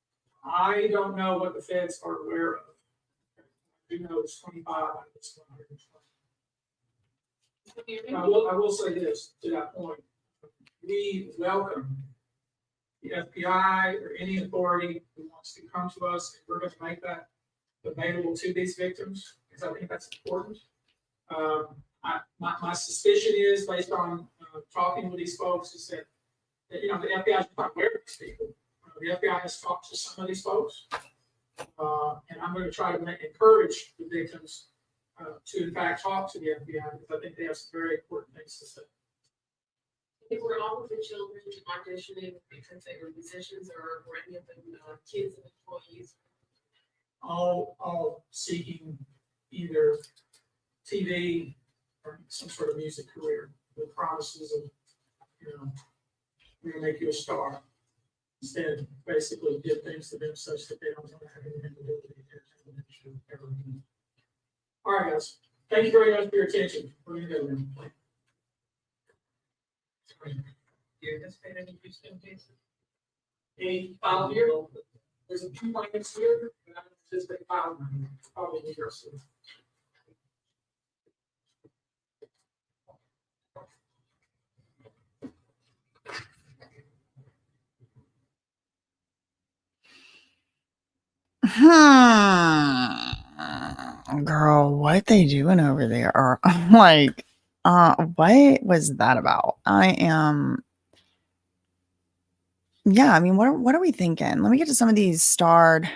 I don't know what the feds are aware of. do know it's 25 out of this 120. Okay, I will say this, to that point. We welcome the FBI or any authority who wants to come to us, and we're going to make that available to these victims, because I think that's important. My suspicion is, based on talking with these folks, is that the FBI is not aware of these people. The FBI has talked to some of these folks, and I'm going to try to encourage the victims to, in fact, talk to the FBI, because I think they have some very important things to say. If we're all of the children auditioning because they were musicians, or were any of them kids and employees? All seeking either TV or some sort of music career with promises of, we're gonna make you a star. Instead, basically give things to them such that they don't want to have anything to do with the entertainment industry ever again. All right, guys. Thank you very much for your attention. We're gonna go now. Do you anticipate any Houston cases? Any file here? There's a few plaintiffs here, and I anticipate filing probably New York City. Girl, what they doing over there? Or I'm like, what was that about? Yeah, I mean, what are we thinking? Let me get to some of these starred.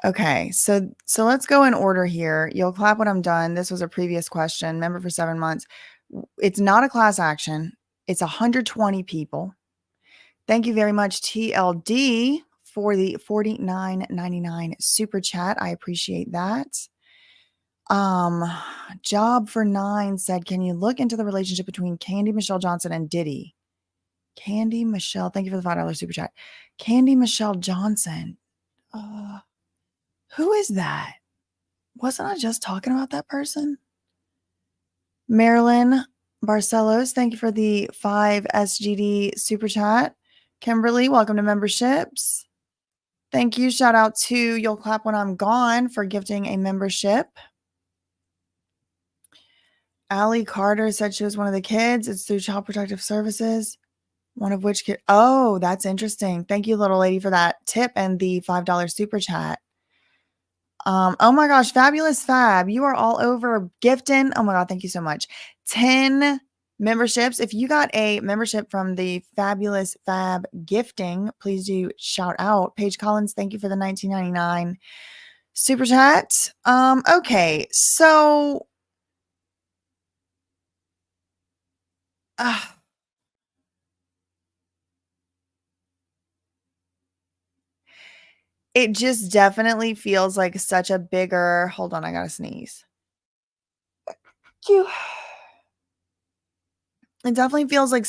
Okay, so let's go in order here. You'll clap when I'm done. This was a previous question. Member for 7 months. It's not a class action. It's 120 people. Thank you very much, TLD, for the $49.99 super chat. I appreciate that. Job for 9 said, can you look into the relationship between Candy Michelle Johnson and Diddy? Candy Michelle, thank you for the $5 super chat. Candy Michelle Johnson. Who is that? Wasn't I just talking about that person? Marilyn Barcelos, thank you for the 5 SGD super chat. Kimberly, welcome to memberships. Thank you. Shout out to You'll Clap When I'm Gone for gifting a membership. Allie Carter said she was one of the kids. It's through Child Protective Services. One of which kid. Oh, that's interesting. Thank you, little lady, for that tip and the $5 super chat. Oh my gosh, Fabulous Fab. You are all over gifting. Oh my God, thank you so much. 10 memberships. If you got a membership from the Fabulous Fab gifting, please do shout out. Paige Collins, thank you for the $19.99 super chat. Okay, so it just definitely feels like such a bigger, hold on, I gotta sneeze. It definitely feels like,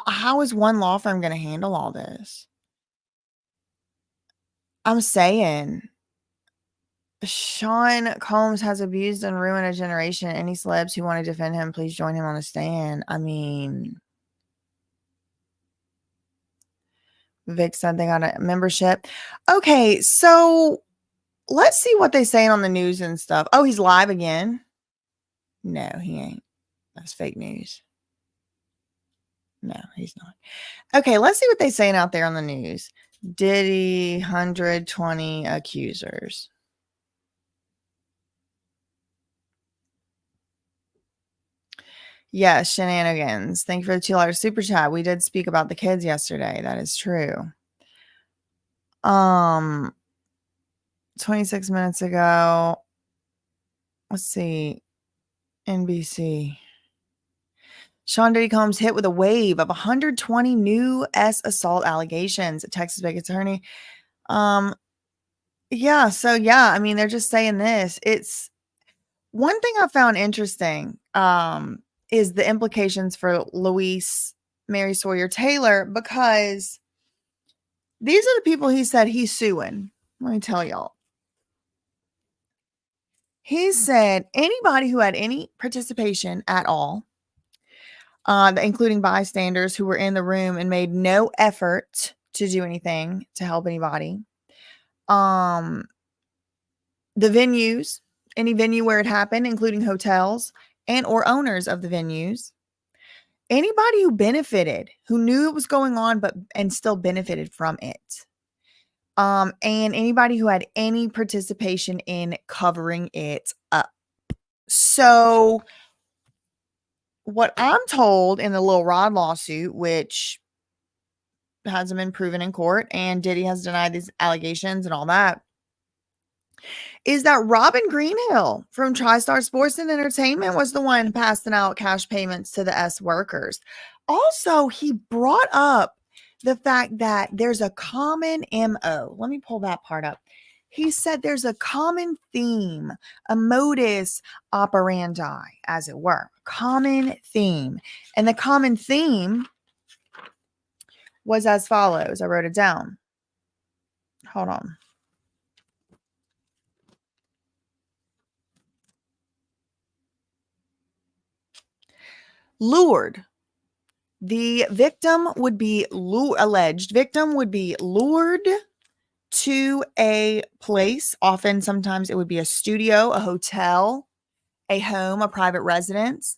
how is one law firm going to handle all this? I'm saying, Sean Combs has abused and ruined a generation. Any celebs who want to defend him, please join him on the stand. I mean, Vic said they got a membership. Okay, so let's see what they say on the news and stuff. Oh, he's live again. No, he ain't. That's fake news. No, he's not. Okay, let's see what they're saying out there on the news. Diddy, 120 accusers. Yes, shenanigans. Thank you for the $2 super chat. We did speak about the kids yesterday. That is true. 26 minutes ago. Let's see. NBC. Sean Diddy Combs hit with a wave of 120 new assault allegations. A Texas big attorney. Yeah, so yeah, I mean, they're just saying this. It's one thing I found interesting is the implications for Luis Mary Sawyer Taylor, because these are the people he said he's suing. Let me tell y'all. He said anybody who had any participation at all, including bystanders who were in the room and made no effort to do anything to help anybody, the venues, any venue where it happened, including hotels and or owners of the venues, anybody who benefited, who knew it was going on, and still benefited from it. And anybody who had any participation in covering it up. So what I'm told in the Lil Rod lawsuit, which hasn't been proven in court, and Diddy has denied these allegations and all that, is that Robin Greenhill from TriStar Sports and Entertainment was the one passing out cash payments to the S workers. Also, he brought up the fact that there's a common MO. Let me pull that part up. He said there's a common theme, a modus operandi, as it were, common theme. And the common theme was as follows. I wrote it down. Hold on. Lured. The victim would be alleged victim would be lured to a place. Often, sometimes it would be a studio, a hotel, a home, a private residence.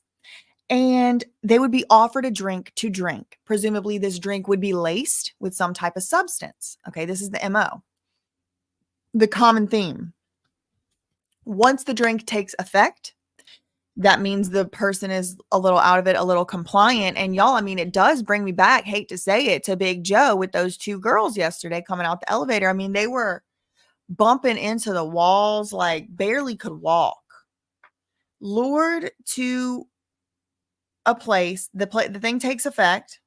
And they would be offered a drink to drink. Presumably, this drink would be laced with some type of substance. Okay, this is the MO. The common theme. Once the drink takes effect, that means the person is a little out of it, a little compliant. And y'all, I mean, it does bring me back, hate to say it, to Big Joe with those two girls yesterday coming out the elevator. I mean, they were bumping into the walls, like barely could walk. Lured to a place, the thing takes effect.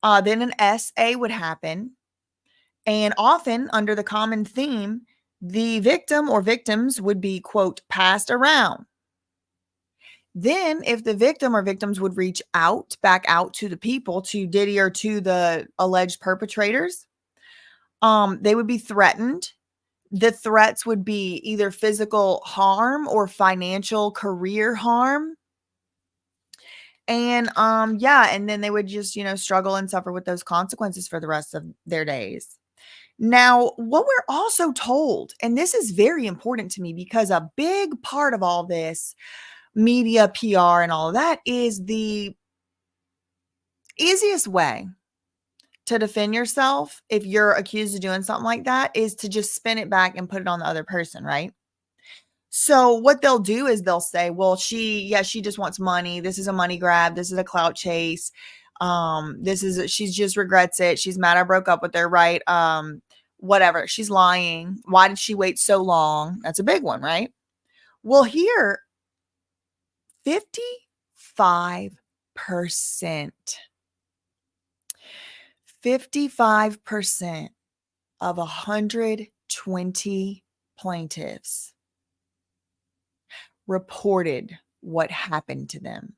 Then an SA would happen. And often under the common theme, the victim or victims would be, quote, passed around. Then if the victim or victims would reach out, back out to the people, to Diddy or to the alleged perpetrators, they would be threatened. The threats would be either physical harm or financial career harm. And and then they would just, struggle and suffer with those consequences for the rest of their days. Now, what we're also told, and this is very important to me because a big part of all this media, PR, and all of that is the easiest way to defend yourself if you're accused of doing something like that is to just spin it back and put it on the other person, right? So what they'll do is they'll say, well, she just wants money. This is a money grab. This is a clout chase. She just regrets it. She's mad I broke up with her, right? Whatever. She's lying. Why did she wait so long? That's a big one, right? Well, here, 55%. 55% of 120 plaintiffs reported what happened to them.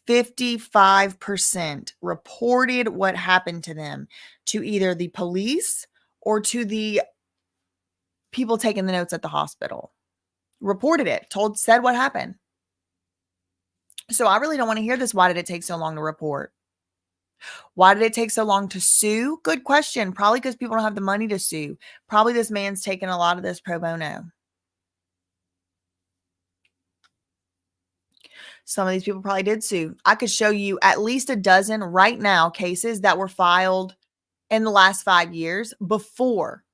55% reported what happened to them to either the police or to the people taking the notes at the hospital. Reported it, said what happened. So I really don't want to hear this. Why did it take so long to report? Why did it take so long to sue? Good question. Probably because people don't have the money to sue. Probably this man's taking a lot of this pro bono. Some of these people probably did sue. I could show you at least a dozen right now cases that were filed in the last 5 years before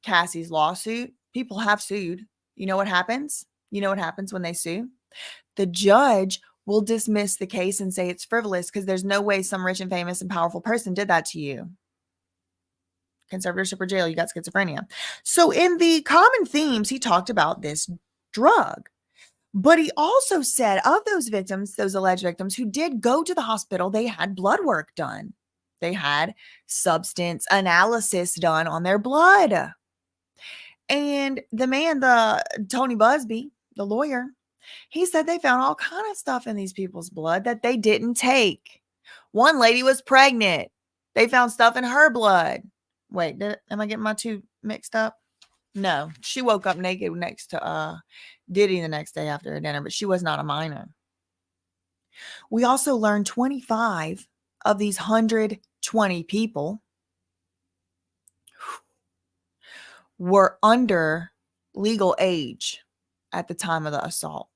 Cassie's lawsuit. People have sued. You know what happens? You know what happens when they sue? The judge will dismiss the case and say it's frivolous because there's no way some rich and famous and powerful person did that to you. Conservatorship or jail, you got schizophrenia. So in the common themes, he talked about this drug. But he also said of those victims, those alleged victims who did go to the hospital, they had blood work done. They had substance analysis done on their blood. And the man, Tony Buzbee, the lawyer, he said they found all kind of stuff in these people's blood that they didn't take. One lady was pregnant. They found stuff in her blood. Wait, am I getting my two mixed up? No, she woke up naked next to Diddy the next day after her dinner, but she was not a minor. We also learned 25 of these 120 people were under legal age at the time of the assault.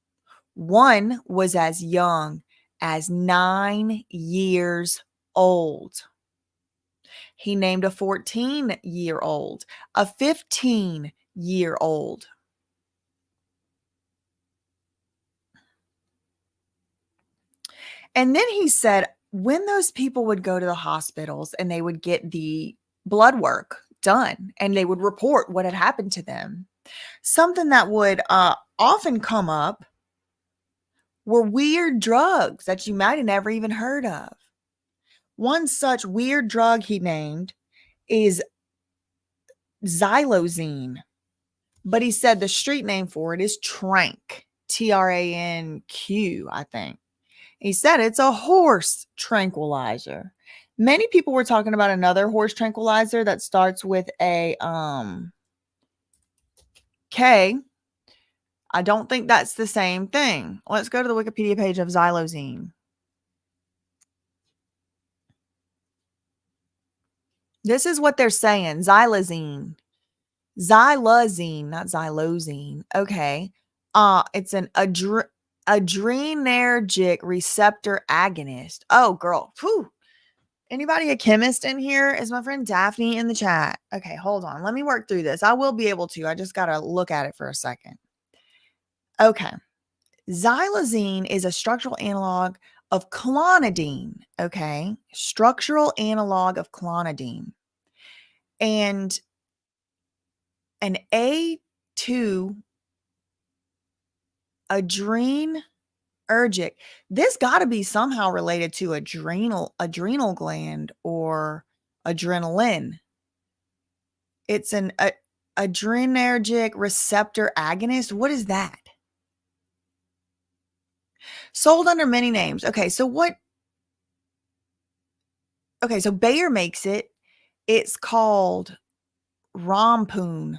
One was as young as 9 years old. He named a 14-year-old, a 15-year-old. And then he said when those people would go to the hospitals and they would get the blood work done and they would report what had happened to them, something that would often come up were weird drugs that you might have never even heard of. One such weird drug he named is xylozine, but he said the street name for it is Tranq, Tranq, I think. He said it's a horse tranquilizer. Many people were talking about another horse tranquilizer that starts with a K. I don't think that's the same thing. Let's go to the Wikipedia page of xylozine. This is what they're saying. Xylozine. Xylazine, not xylozine. Okay. It's an adrenergic receptor agonist. Oh, girl. Whew. Anybody a chemist in here? Is my friend Daphne in the chat? Okay, hold on. Let me work through this. I will be able to. I just got to look at it for a second. Okay. Xylazine is a structural analog of clonidine. Okay. Structural analog of clonidine. And an A2 adrenergic. This got to be somehow related to adrenal gland or adrenaline. It's an adrenergic receptor agonist. What is that? Sold under many names. Okay, so Bayer makes it. It's called Rompoon,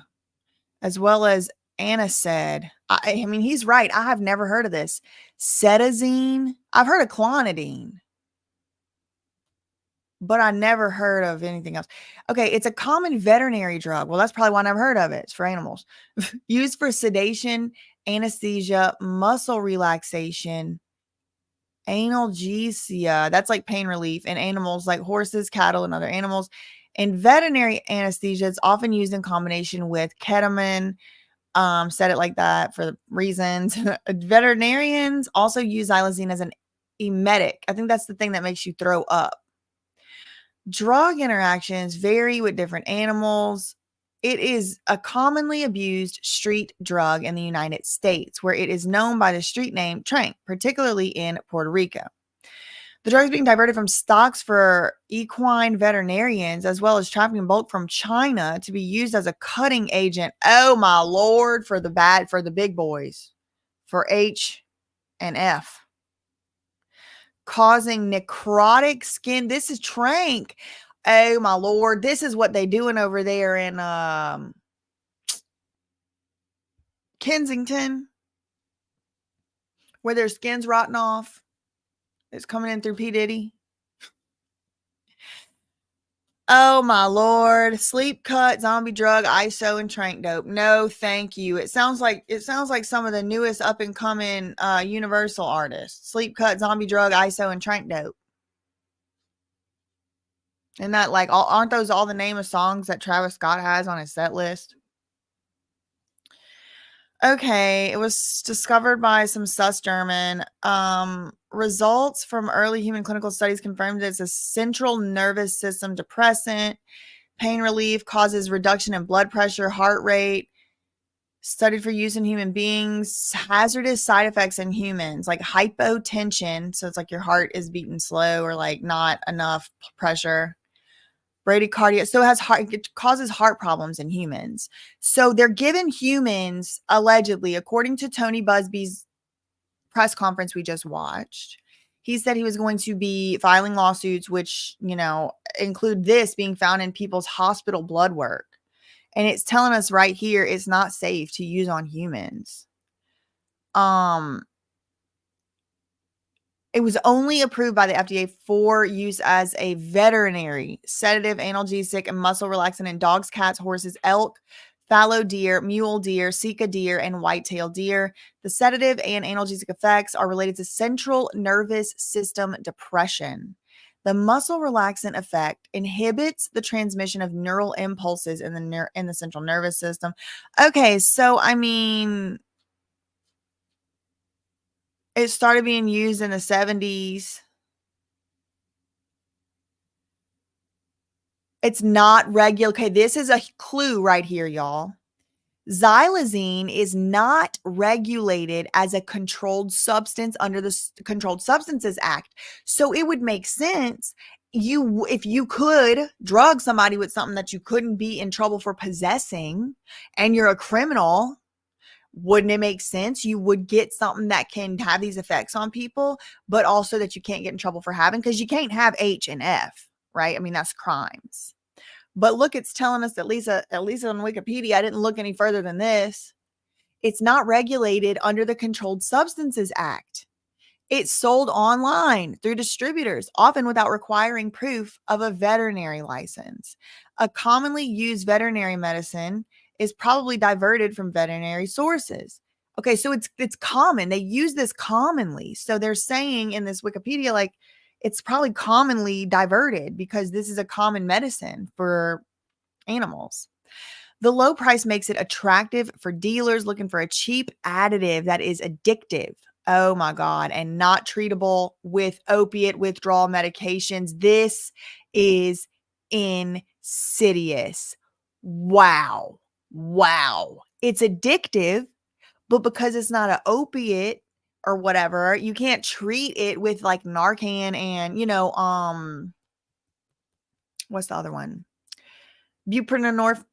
as well as Anised. I mean, he's right. I have never heard of this. Cetazine. I've heard of clonidine, but I never heard of anything else. Okay, it's a common veterinary drug. Well, that's probably why I never heard of it. It's for animals. Used for sedation, anesthesia, muscle relaxation, analgesia. That's like pain relief in animals like horses, cattle, and other animals. In veterinary anesthesia, it's often used in combination with ketamine. Said it like that for reasons. Veterinarians also use xylazine as an emetic. I think that's the thing that makes you throw up. Drug interactions vary with different animals. It is a commonly abused street drug in the United States, where it is known by the street name Tranq, particularly in Puerto Rico. The drug is being diverted from stocks for equine veterinarians, as well as trafficking bulk from China to be used as a cutting agent. Oh my Lord, for the big boys, for H and F. Causing necrotic skin. This is Tranq. Oh my Lord. This is what they doing over there in Kensington, where their skin's rotting off. It's coming in through P. Diddy. Oh my Lord. Sleep cut, zombie drug, ISO, and Tranq dope. No, thank you. It sounds like some of the newest up and coming Universal artists. Sleep cut, zombie drug, ISO, and Tranq dope. And that aren't those all the name of songs that Travis Scott has on his set list? Okay, it was discovered by some sus German. Results from early human clinical studies confirmed that it's a central nervous system depressant. Pain relief, causes reduction in blood pressure, heart rate. Studied for use in human beings. Hazardous side effects in humans, like hypotension. So it's like your heart is beating slow or like not enough pressure. Bradycardia. So it causes heart problems in humans. So they're giving humans, allegedly, according to Tony Buzbee's press conference we just watched, he said he was going to be filing lawsuits, which, include this being found in people's hospital blood work. And it's telling us right here it's not safe to use on humans. It was only approved by the FDA for use as a veterinary sedative, analgesic, and muscle relaxant in dogs, cats, horses, elk, fallow deer, mule deer, sika deer, and white-tailed deer. The sedative and analgesic effects are related to central nervous system depression. The muscle relaxant effect inhibits the transmission of neural impulses in the central nervous system. Okay, so I mean, it started being used in the 70s. It's not regular. Okay, this is a clue right here, y'all. Xylazine is not regulated as a controlled substance under the Controlled Substances Act. So it would make sense if you could drug somebody with something that you couldn't be in trouble for possessing and you're a criminal, wouldn't it make sense you would get something that can have these effects on people, but also that you can't get in trouble for having, because you can't have H and F, right? I mean, that's crimes. But look, it's telling us, at least on Wikipedia, I didn't look any further than this. It's not regulated under the Controlled Substances Act. It's sold online through distributors, often without requiring proof of a veterinary license. A commonly used veterinary medicine is probably diverted from veterinary sources. Okay, so it's common. They use this commonly. So they're saying in this Wikipedia, like, it's probably commonly diverted because this is a common medicine for animals. The low price makes it attractive for dealers looking for a cheap additive that is addictive. Oh my God. And not treatable with opiate withdrawal medications. This is insidious. Wow. Wow. It's addictive, but because it's not an opiate or whatever, you can't treat it with like Narcan and, what's the other one? Buprenorphine,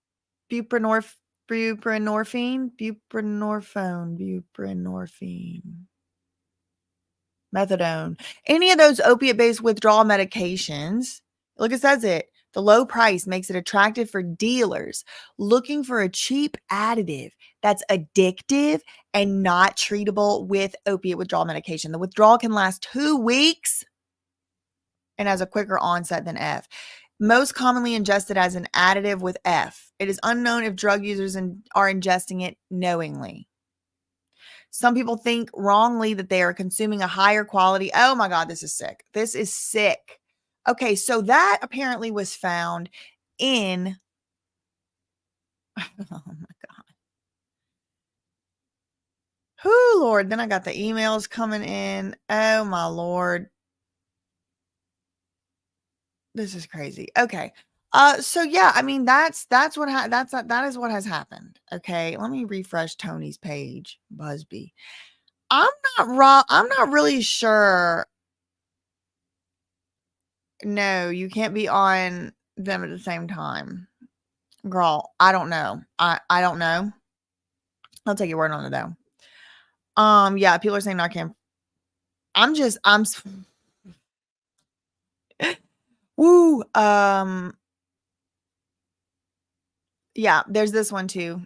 methadone, any of those opiate-based withdrawal medications. Look, it says it. The low price makes it attractive for dealers looking for a cheap additive that's addictive and not treatable with opiate withdrawal medication. The withdrawal can last 2 weeks and has a quicker onset than F. Most commonly ingested as an additive with F. It is unknown if drug users are ingesting it knowingly. Some people think wrongly that they are consuming a higher quality. Oh my God, this is sick. This is sick. Okay, so that apparently was found in, oh my God. Whoo, Lord. Then I got the emails coming in. Oh my Lord. This is crazy. Okay. So yeah, I mean, that is what has happened. Okay. Let me refresh Tony's page, Buzbee. I'm not really sure. No, you can't be on them at the same time. Girl, I don't know. I don't know. I'll take your word on it though. Yeah, people are saying Narcan. Woo. Yeah, there's this one too.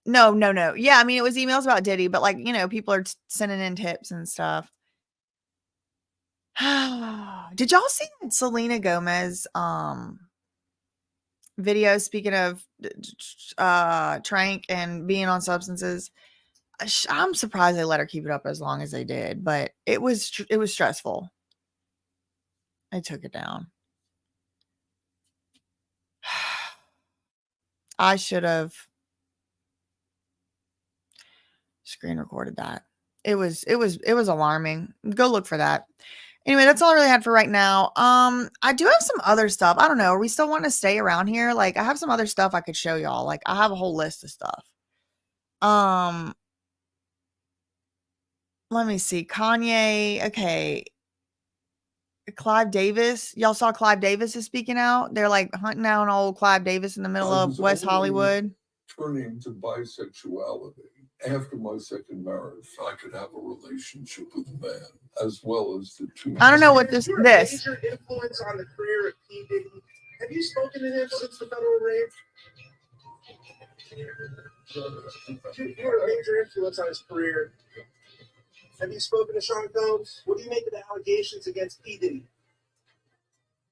No. Yeah, I mean, it was emails about Diddy, but like, people are sending in tips and stuff. Did y'all see Selena Gomez video, speaking of Trank and being on substances? I'm surprised they let her keep it up as long as they did, but it was stressful. I took it down. I should have screen recorded that. It was alarming. Go look for that. Anyway, that's all I really had for right now. I do have some other stuff. I don't know. Are we still want to stay around here? Like, I have some other stuff I could show y'all. Like, I have a whole list of stuff. Let me see. Kanye. Okay. Clive Davis. Y'all saw Clive Davis is speaking out. They're like hunting down old Clive Davis in the middle of West Hollywood. Turning to bisexuality. After my second marriage, I could have a relationship with a man as well as the two. I don't know what this. Major influence on the career of P. Diddy. Have you spoken to him since the federal raid? You're a major influence on his career. Have you spoken to Sean Combs? What do you make of the allegations against P. Diddy?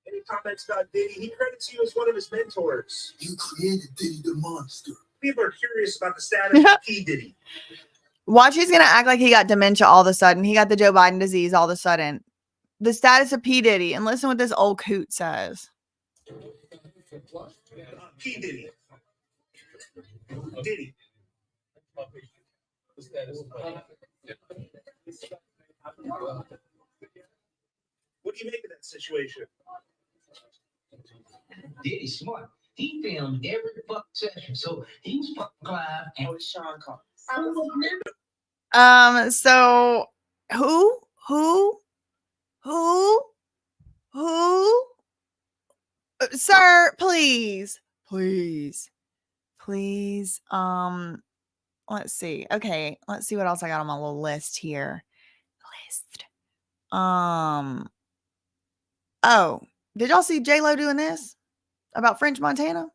Any comments about Diddy? He credits you as one of his mentors. You created Diddy the monster. People are curious about the status of P. Diddy. Watch, he's going to act like he got dementia all of a sudden. He got the Joe Biden disease all of a sudden. The status of P. Diddy. And listen what this old coot says. P. Diddy. Diddy. What do you make of that situation? Diddy smart. He filmed every fuck session, so he was fucking Clive and with Sean Carter. So who, sir, please. Let's see. Okay. Let's see what else I got on my little list here. Oh, did y'all see J-Lo doing this about French Montana?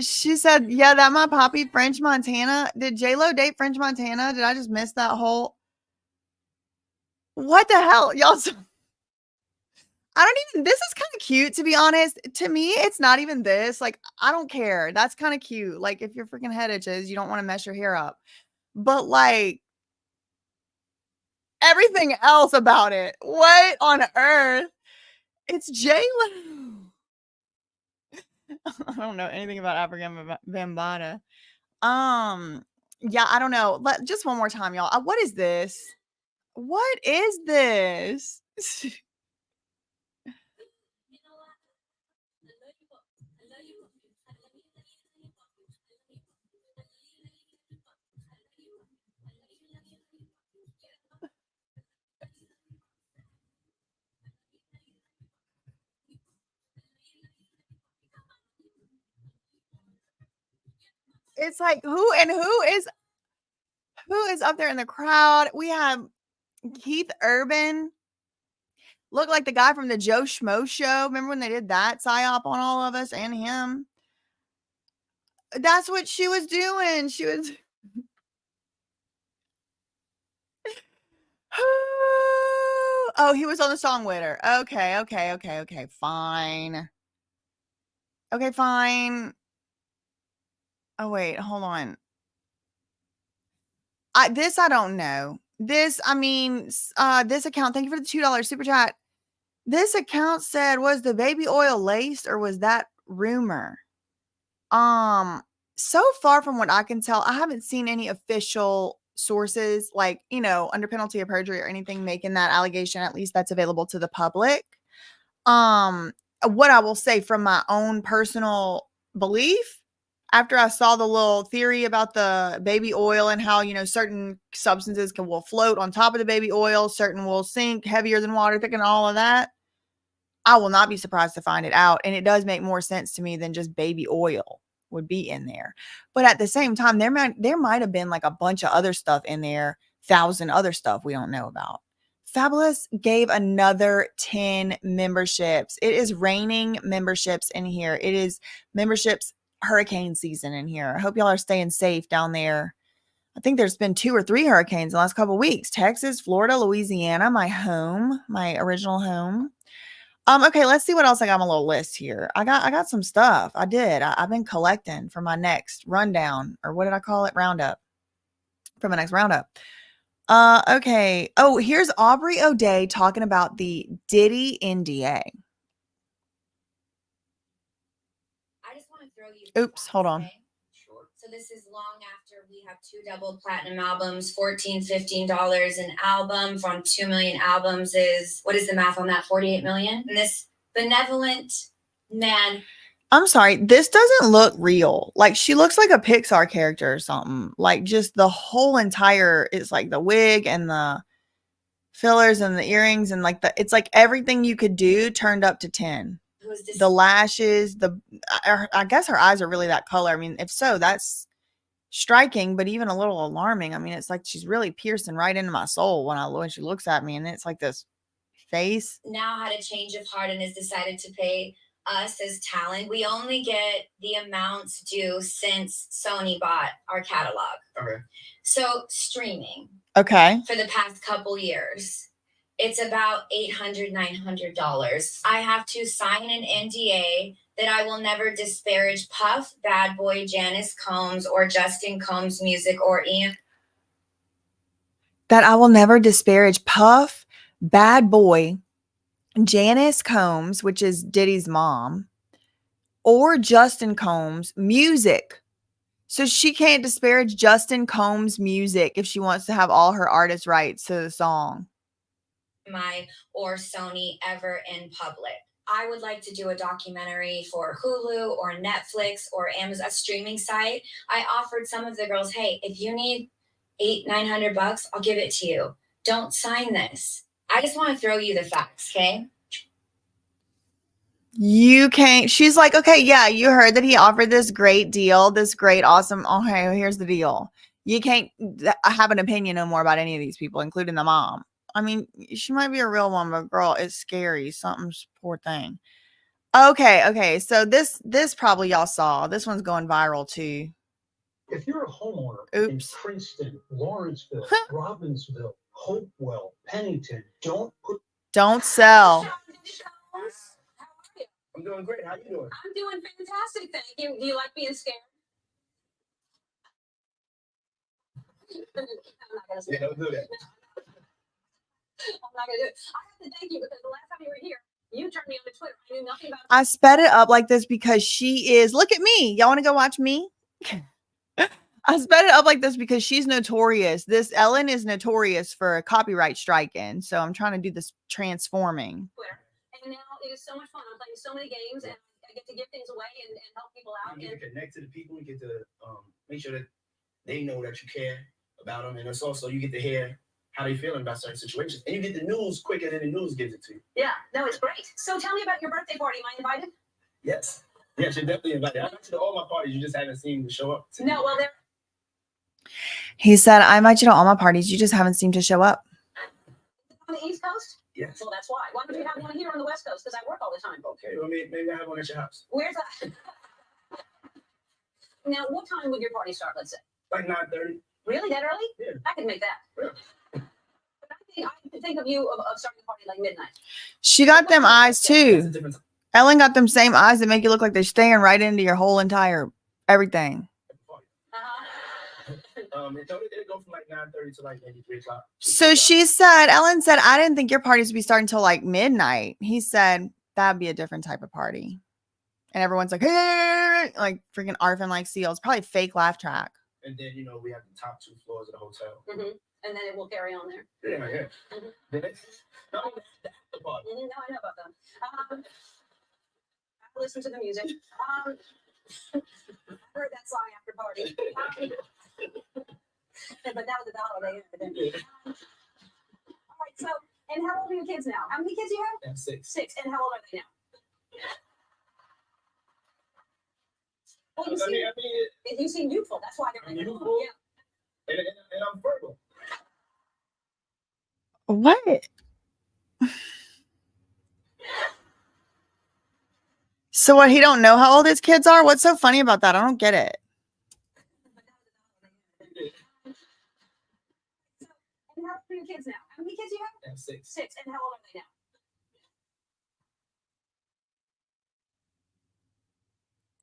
She said, yeah, that my poppy French Montana. Did J-Lo date French Montana? Did I just miss that whole? What the hell? Y'all. I don't even, this is kind of cute, to be honest. To me, it's not even this. Like, I don't care. That's kind of cute. Like, if your freaking head itches, you don't want to mess your hair up. But like, everything else about it. What on earth? It's J-Lo. I don't know anything about African Bambaataa. Yeah, I don't know. Just one more time, y'all. What is this? What is this? It's like who is up there in the crowd? We have Keith Urban. Look like the guy from the Joe Schmo show. Remember when they did that psyop on all of us and him? That's what she was doing. She was. Oh, he was on the song with her. Okay. Fine. Okay, fine. Oh, wait, hold on. I don't know. This account, thank you for the $2 super chat. This account said, was the baby oil laced or was that rumor? So far from what I can tell, I haven't seen any official sources, like, under penalty of perjury or anything making that allegation, at least that's available to the public. What I will say from my own personal belief, after I saw the little theory about the baby oil and how, certain substances will float on top of the baby oil, certain will sink heavier than water, thick and all of that, I will not be surprised to find it out. And it does make more sense to me than just baby oil would be in there. But at the same time, there might have been like a bunch of other stuff in there, 1,000 other stuff we don't know about. Fabulous gave another 10 memberships. It is raining memberships in here. It is memberships hurricane season in here. I hope y'all are staying safe down there. I think there's been 2 or 3 hurricanes in the last couple of weeks. Texas, Florida, Louisiana, my original home. Okay, let's see what else I got on my little list here. I got some stuff. I've been collecting for my next rundown, or what did I call it? Roundup. For my next roundup. Okay. Oh, here's Aubrey O'Day talking about the Diddy NDA. I just want to throw you. Oops, hold on. Sure. So this is long after we have 2 double platinum albums, $14, $15 an album from 2 million albums is, what is the math on that? 48 million? And this benevolent man. I'm sorry, this doesn't look real. Like, she looks like a Pixar character or something. Like, just the whole entire, it's like the wig and the fillers and the earrings and like it's like everything you could do turned up to 10. Who's this? The lashes, I guess her eyes are really that color. I mean, if so, that's striking, but even a little alarming. I mean, it's like she's really piercing right into my soul when she looks at me, and it's like this face. Now had a change of heart and has decided to pay us as talent. We only get the amounts due since Sony bought our catalog. Okay. So streaming. Okay. For the past couple years, it's about $800, $900. I have to sign an NDA that I will never disparage Puff, Bad Boy, Janice Combs, or Justin Combs' music, or Ian. That I will never disparage Puff, Bad Boy, Janice Combs, which is Diddy's mom, or Justin Combs' music. So she can't disparage Justin Combs' music if she wants to have all her artist rights to the song. Or Sony ever in public. I would like to do a documentary for Hulu or Netflix or Amazon, a streaming site. I offered some of the girls, hey, if you need $800-900, I'll give it to you. Don't sign this. I just want to throw you the facts, okay? You can't. She's like, okay, yeah, you heard that he offered this great deal, this great, awesome. Okay, here's the deal. You can't have an opinion no more about any of these people, including the mom. I mean, she might be a real one, but girl, it's scary. Something's poor thing. Okay. So this probably y'all saw. This one's going viral too. If you're a homeowner in Princeton, Lawrenceville, Robbinsville, Hopewell, Pennington, don't sell. I'm doing great. How you doing? I'm doing fantastic, thank you. Do you like being scared? I'm not gonna say don't do that. I'm not gonna do it. I have to thank you because the last time you were here, you turned me on to Twitter. I knew nothing about. I sped it up like this because she is. Look at me. Y'all want to go watch me? I sped it up like this because she's notorious. This Ellen is notorious for copyright striking. So I'm trying to do this transforming. Twitter. And now it is so much fun. I'm playing so many games, and I get to give things away and help people out. You get to connect to the people. You get to make sure that they know that you care about them, and it's also you get to hear how they feeling about certain situations, and you get the news quicker than the news gives it to you. Yeah, no, it's great. So tell me about your birthday party. Am I invited? Yes, you're definitely invited. I invite you to all my parties. You just haven't seen me show up. No, well, there. He said, I invite you to all my parties. You just haven't seemed to show up. On the East Coast? Yes. Well, that's why. Why don't you have one here on the West Coast? Because I work all the time. Okay, well, maybe I have one at your house. Where's that? Now, what time would your party start, let's say? Like 9:30. Really? That early? Yeah. I could make that. Yeah. But I could think of you of starting the party like midnight. She got them eyes too. Ellen got them same eyes that make you look like they're staring right into your whole entire everything. It'll go from like 9:30 to like maybe 3 o'clock. So Ellen said, I didn't think your parties would be starting till like midnight. He said, that'd be a different type of party. And everyone's like, hey, like freaking arfing like seals. Probably a fake laugh track. And then, we have the top 2 floors of the hotel. Mm-hmm. And then it will carry on there. Yeah. Mm-hmm. Then no, I know about them. I listen to the music. I heard that song after party. But that was the holiday. All right, so, and how old are your kids now? How many kids do you have? I have 6. 6. And how old are they now? Well, you seem youthful. That's why they're youthful. Yeah. And I'm fertile. What? So what? He don't know how old his kids are? What's so funny about that? I don't get it. So, and how old are your kids now? How many kids do you have? I have 6. 6. And how old are they now?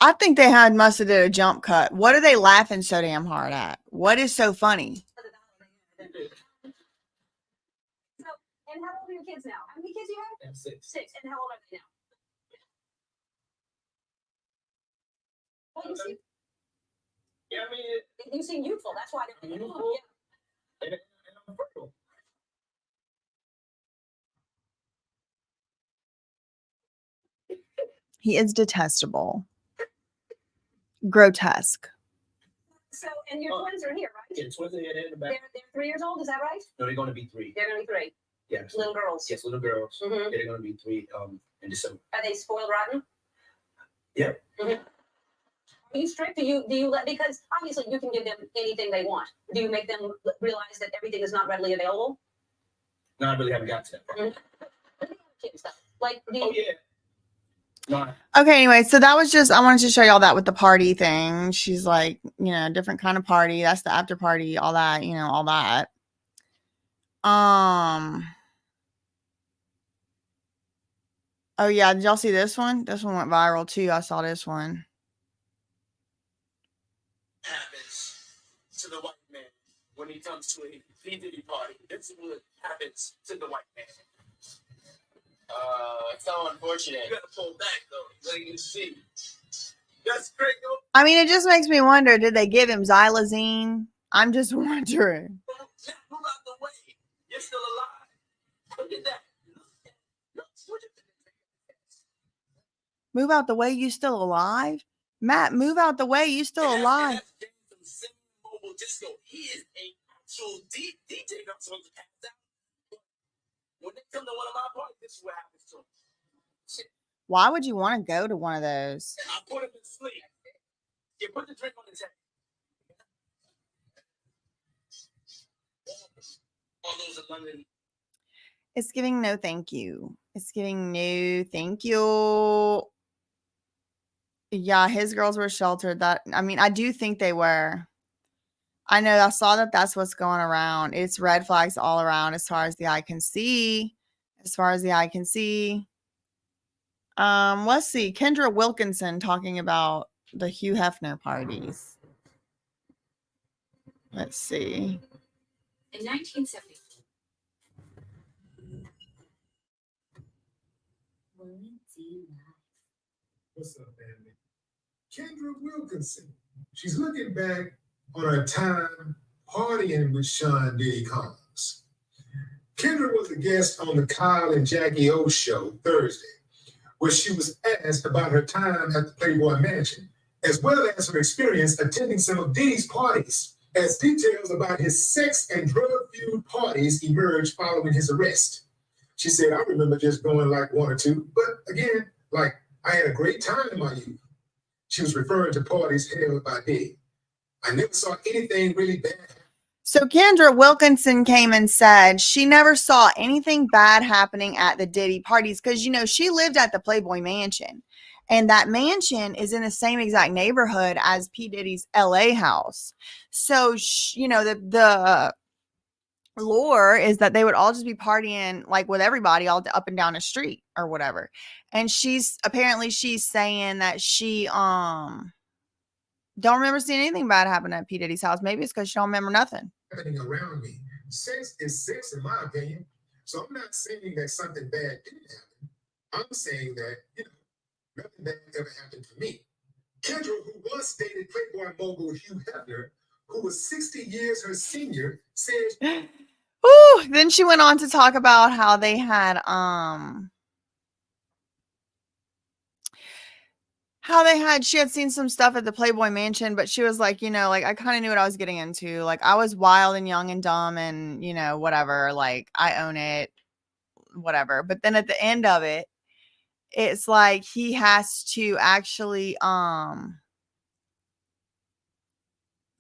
I think they must have did a jump cut. What are they laughing so damn hard at? What is so funny? So, and how old are your kids now? How many kids do you have? I have 6. 6. And how old are they now? Well, you seem youthful. That's why they're youthful. Yeah. And I'm fertile. He is detestable. Grotesque. So, and your twins are here, right? Yeah, twins are here. They're in the back. They're 3 years old. Is that right? No, they're going to be 3. They're going to be 3. Yes. Little girls. Yes, little girls. Mhm. They're gonna be 3 in December. Are they spoiled rotten? Yep. Are you strict? Do you let, because obviously you can give them anything they want. Do you make them realize that everything is not readily available? No, I really haven't got to that part. Kids stuff. Like, do you, Oh yeah. No. Okay, anyway, so that was just, I wanted to show y'all that with the party thing. She's like, you know, different kind of party. That's the after party, all that, you know, all that. Oh yeah, did y'all see this one? This one went viral too. I saw this one. Happens to the white man when he comes to a P. Diddy party. This is what happens to the white man. It's so unfortunate. You gotta pull back though. Let you see. That's great. I mean, it just makes me wonder, did they give him xylazine? I'm just wondering. Move out the way. You're still alive. Look at that. Move out the way, you still alive? Matt, move out the way, you still alive. Mobile disco. He is a actual DJ. Not supposed to pass out. When they come to one of my parties, this is what happens to them. Why would you want to go to one of those? I put him to sleep. You put the drink on the table. All those in London. It's giving no thank you. It's giving no thank you. Yeah, his girls were sheltered. That, I mean, I do think they were. I know, I saw that that's what's going around. It's red flags all around as far as the eye can see. As far as the eye can see. Let's see. Kendra Wilkinson talking about the Hugh Hefner parties. Let's see. In 1970. What's up, family? Kendra Wilkinson. She's looking back on her time partying with Sean Diddy Combs. Kendra was a guest on the Kyle and Jackie O show Thursday, where she was asked about her time at the Playboy Mansion, as well as her experience attending some of Diddy's parties, as details about his sex and drug-fueled parties emerged following his arrest. She said, I remember just going like 1 or 2, but again, like, I had a great time in my youth. She was referring to parties held by Diddy. I never saw anything really bad. So Kendra Wilkinson came and said she never saw anything bad happening at the Diddy parties because, you know, she lived at the Playboy Mansion. And that mansion is in the same exact neighborhood as P. Diddy's LA house. So, you know, the lore is that they would all just be partying like with everybody all up and down the street or whatever. And she's saying that she don't remember seeing anything bad happen at P. Diddy's house. Maybe it's because she don't remember nothing. Happening around me. Sex is sex, in my opinion. So I'm not saying that something bad didn't happen. I'm saying that, you know, nothing bad ever happened to me. Kendra, who once dated Playboy mogul Hugh Hefner, who was 60 years her senior, said. Ooh, then she went on to talk about how they had she had seen some stuff at the Playboy Mansion, but she was like, you know, like I kind of knew what I was getting into. Like I was wild and young and dumb and, you know, whatever, like I own it, whatever. But then at the end of it, it's like he has to actually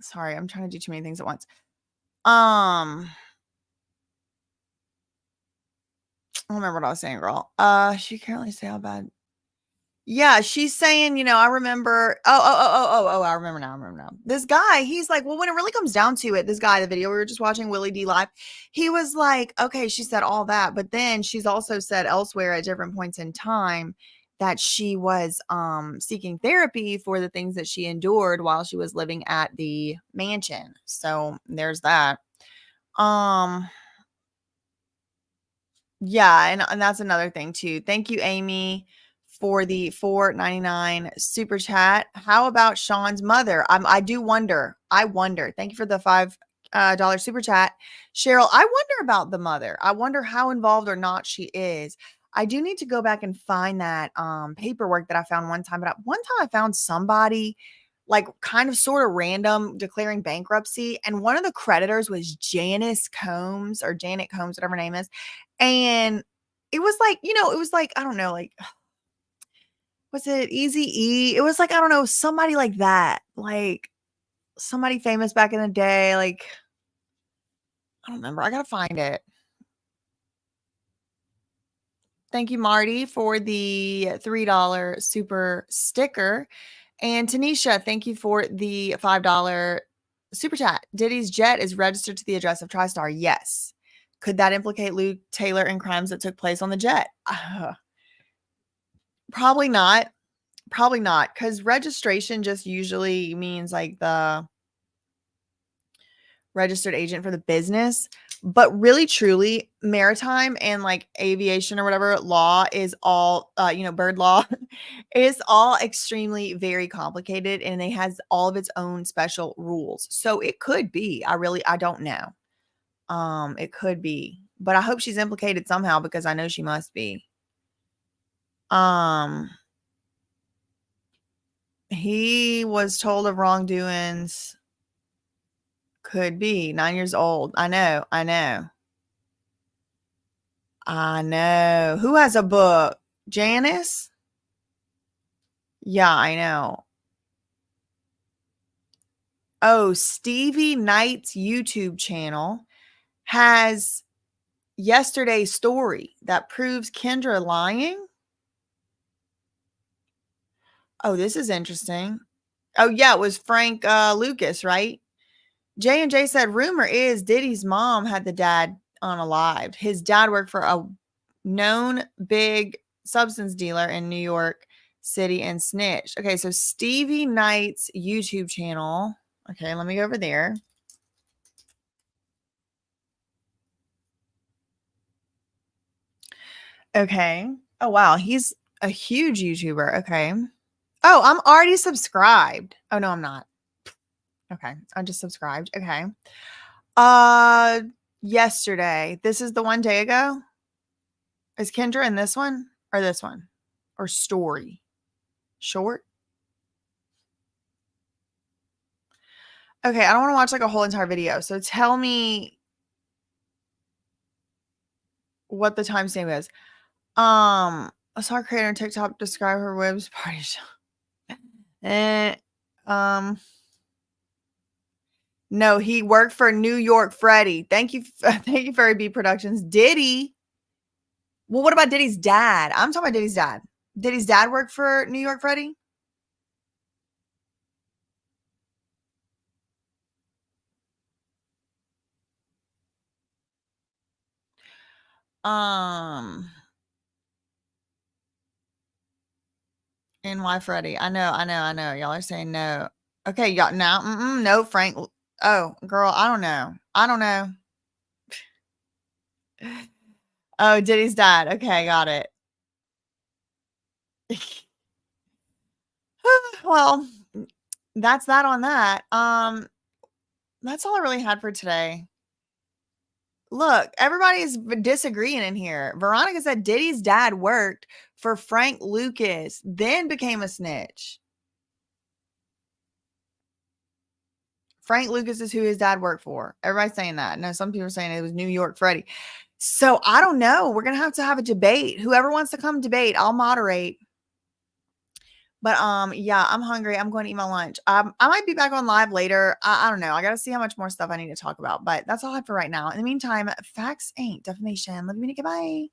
sorry, I'm trying to do too many things at once. I don't remember what I was saying, girl. She can't really say how bad. Yeah, she's saying, you know, I remember. I remember now. This guy, he's like, well, when it really comes down to it, this guy, the video we were just watching, Willie D Live, he was like, okay, she said all that, but then she's also said elsewhere at different points in time that she was seeking therapy for the things that she endured while she was living at the mansion. So there's that. Yeah, and that's another thing too. Thank you, Amy, for the $4.99 super chat. How about Sean's mother? I do wonder. I wonder. Thank you for the $5 super chat, Cheryl. I wonder about the mother. I wonder how involved or not she is. I do need to go back and find that paperwork that I found one time. But one time I found somebody like kind of sort of random declaring bankruptcy. And one of the creditors was Janet Combs, whatever her name is. And it was like, it was like, I don't know, like, was it Eazy-E? It was like, I don't know, somebody like that. Like somebody famous back in the day. Like, I don't remember. I got to find it. Thank you, Marty, for the $3 super sticker. And Tanisha, thank you for the $5 super chat. Diddy's jet is registered to the address of TriStar. Yes. Could that implicate Luke Taylor in crimes that took place on the jet? Probably not. Probably not. Because registration just usually means like the registered agent for the business. But really, truly, maritime and like aviation or whatever law is all, bird law is all extremely very complicated, and it has all of its own special rules. So it could be. I don't know. It could be, but I hope she's implicated somehow because I know she must be. He was told of wrongdoings. Could be 9 years old. I know. Who has a book? Janice? Yeah, I know. Oh, Stevie Knight's YouTube channel has yesterday's story that proves Kendra lying. Oh, this is interesting. Oh, yeah, it was Frank Lucas, right? J&J said, rumor is Diddy's mom had the dad unalived. His dad worked for a known big substance dealer in New York City and snitched. Okay, so Stevie Knight's YouTube channel. Okay, let me go over there. Okay. Oh, wow. He's a huge YouTuber. Okay. Oh, I'm already subscribed. Oh, no, I'm not. Okay. I just subscribed. Okay. Yesterday. This is the one day ago. Is Kendra in this one or this one? Or story? Short? Okay, I don't want to watch like a whole entire video. So tell me what the timestamp is. I saw a creator on TikTok describe her web's party show. No, he worked for New York Freddy. Thank you, Furry B Productions. Diddy. Well, what about Diddy's dad? I'm talking about Diddy's dad. Diddy's dad work for New York Freddy? NY Freddy. I know. Y'all are saying no. Okay, y'all now. No, Frank. Oh, girl, I don't know. Oh, Diddy's dad. Okay, got it. Well, that's that on that. That's all I really had for today. Look, everybody's disagreeing in here. Veronica said Diddy's dad worked for Frank Lucas, then became a snitch. Frank Lucas is who his dad worked for. Everybody's saying that. No, some people are saying it was New York Freddy. So I don't know. We're going to have a debate. Whoever wants to come debate, I'll moderate. But yeah, I'm hungry. I'm going to eat my lunch. I might be back on live later. I don't know. I got to see how much more stuff I need to talk about. But that's all I have for right now. In the meantime, facts ain't defamation. Love you. Goodbye.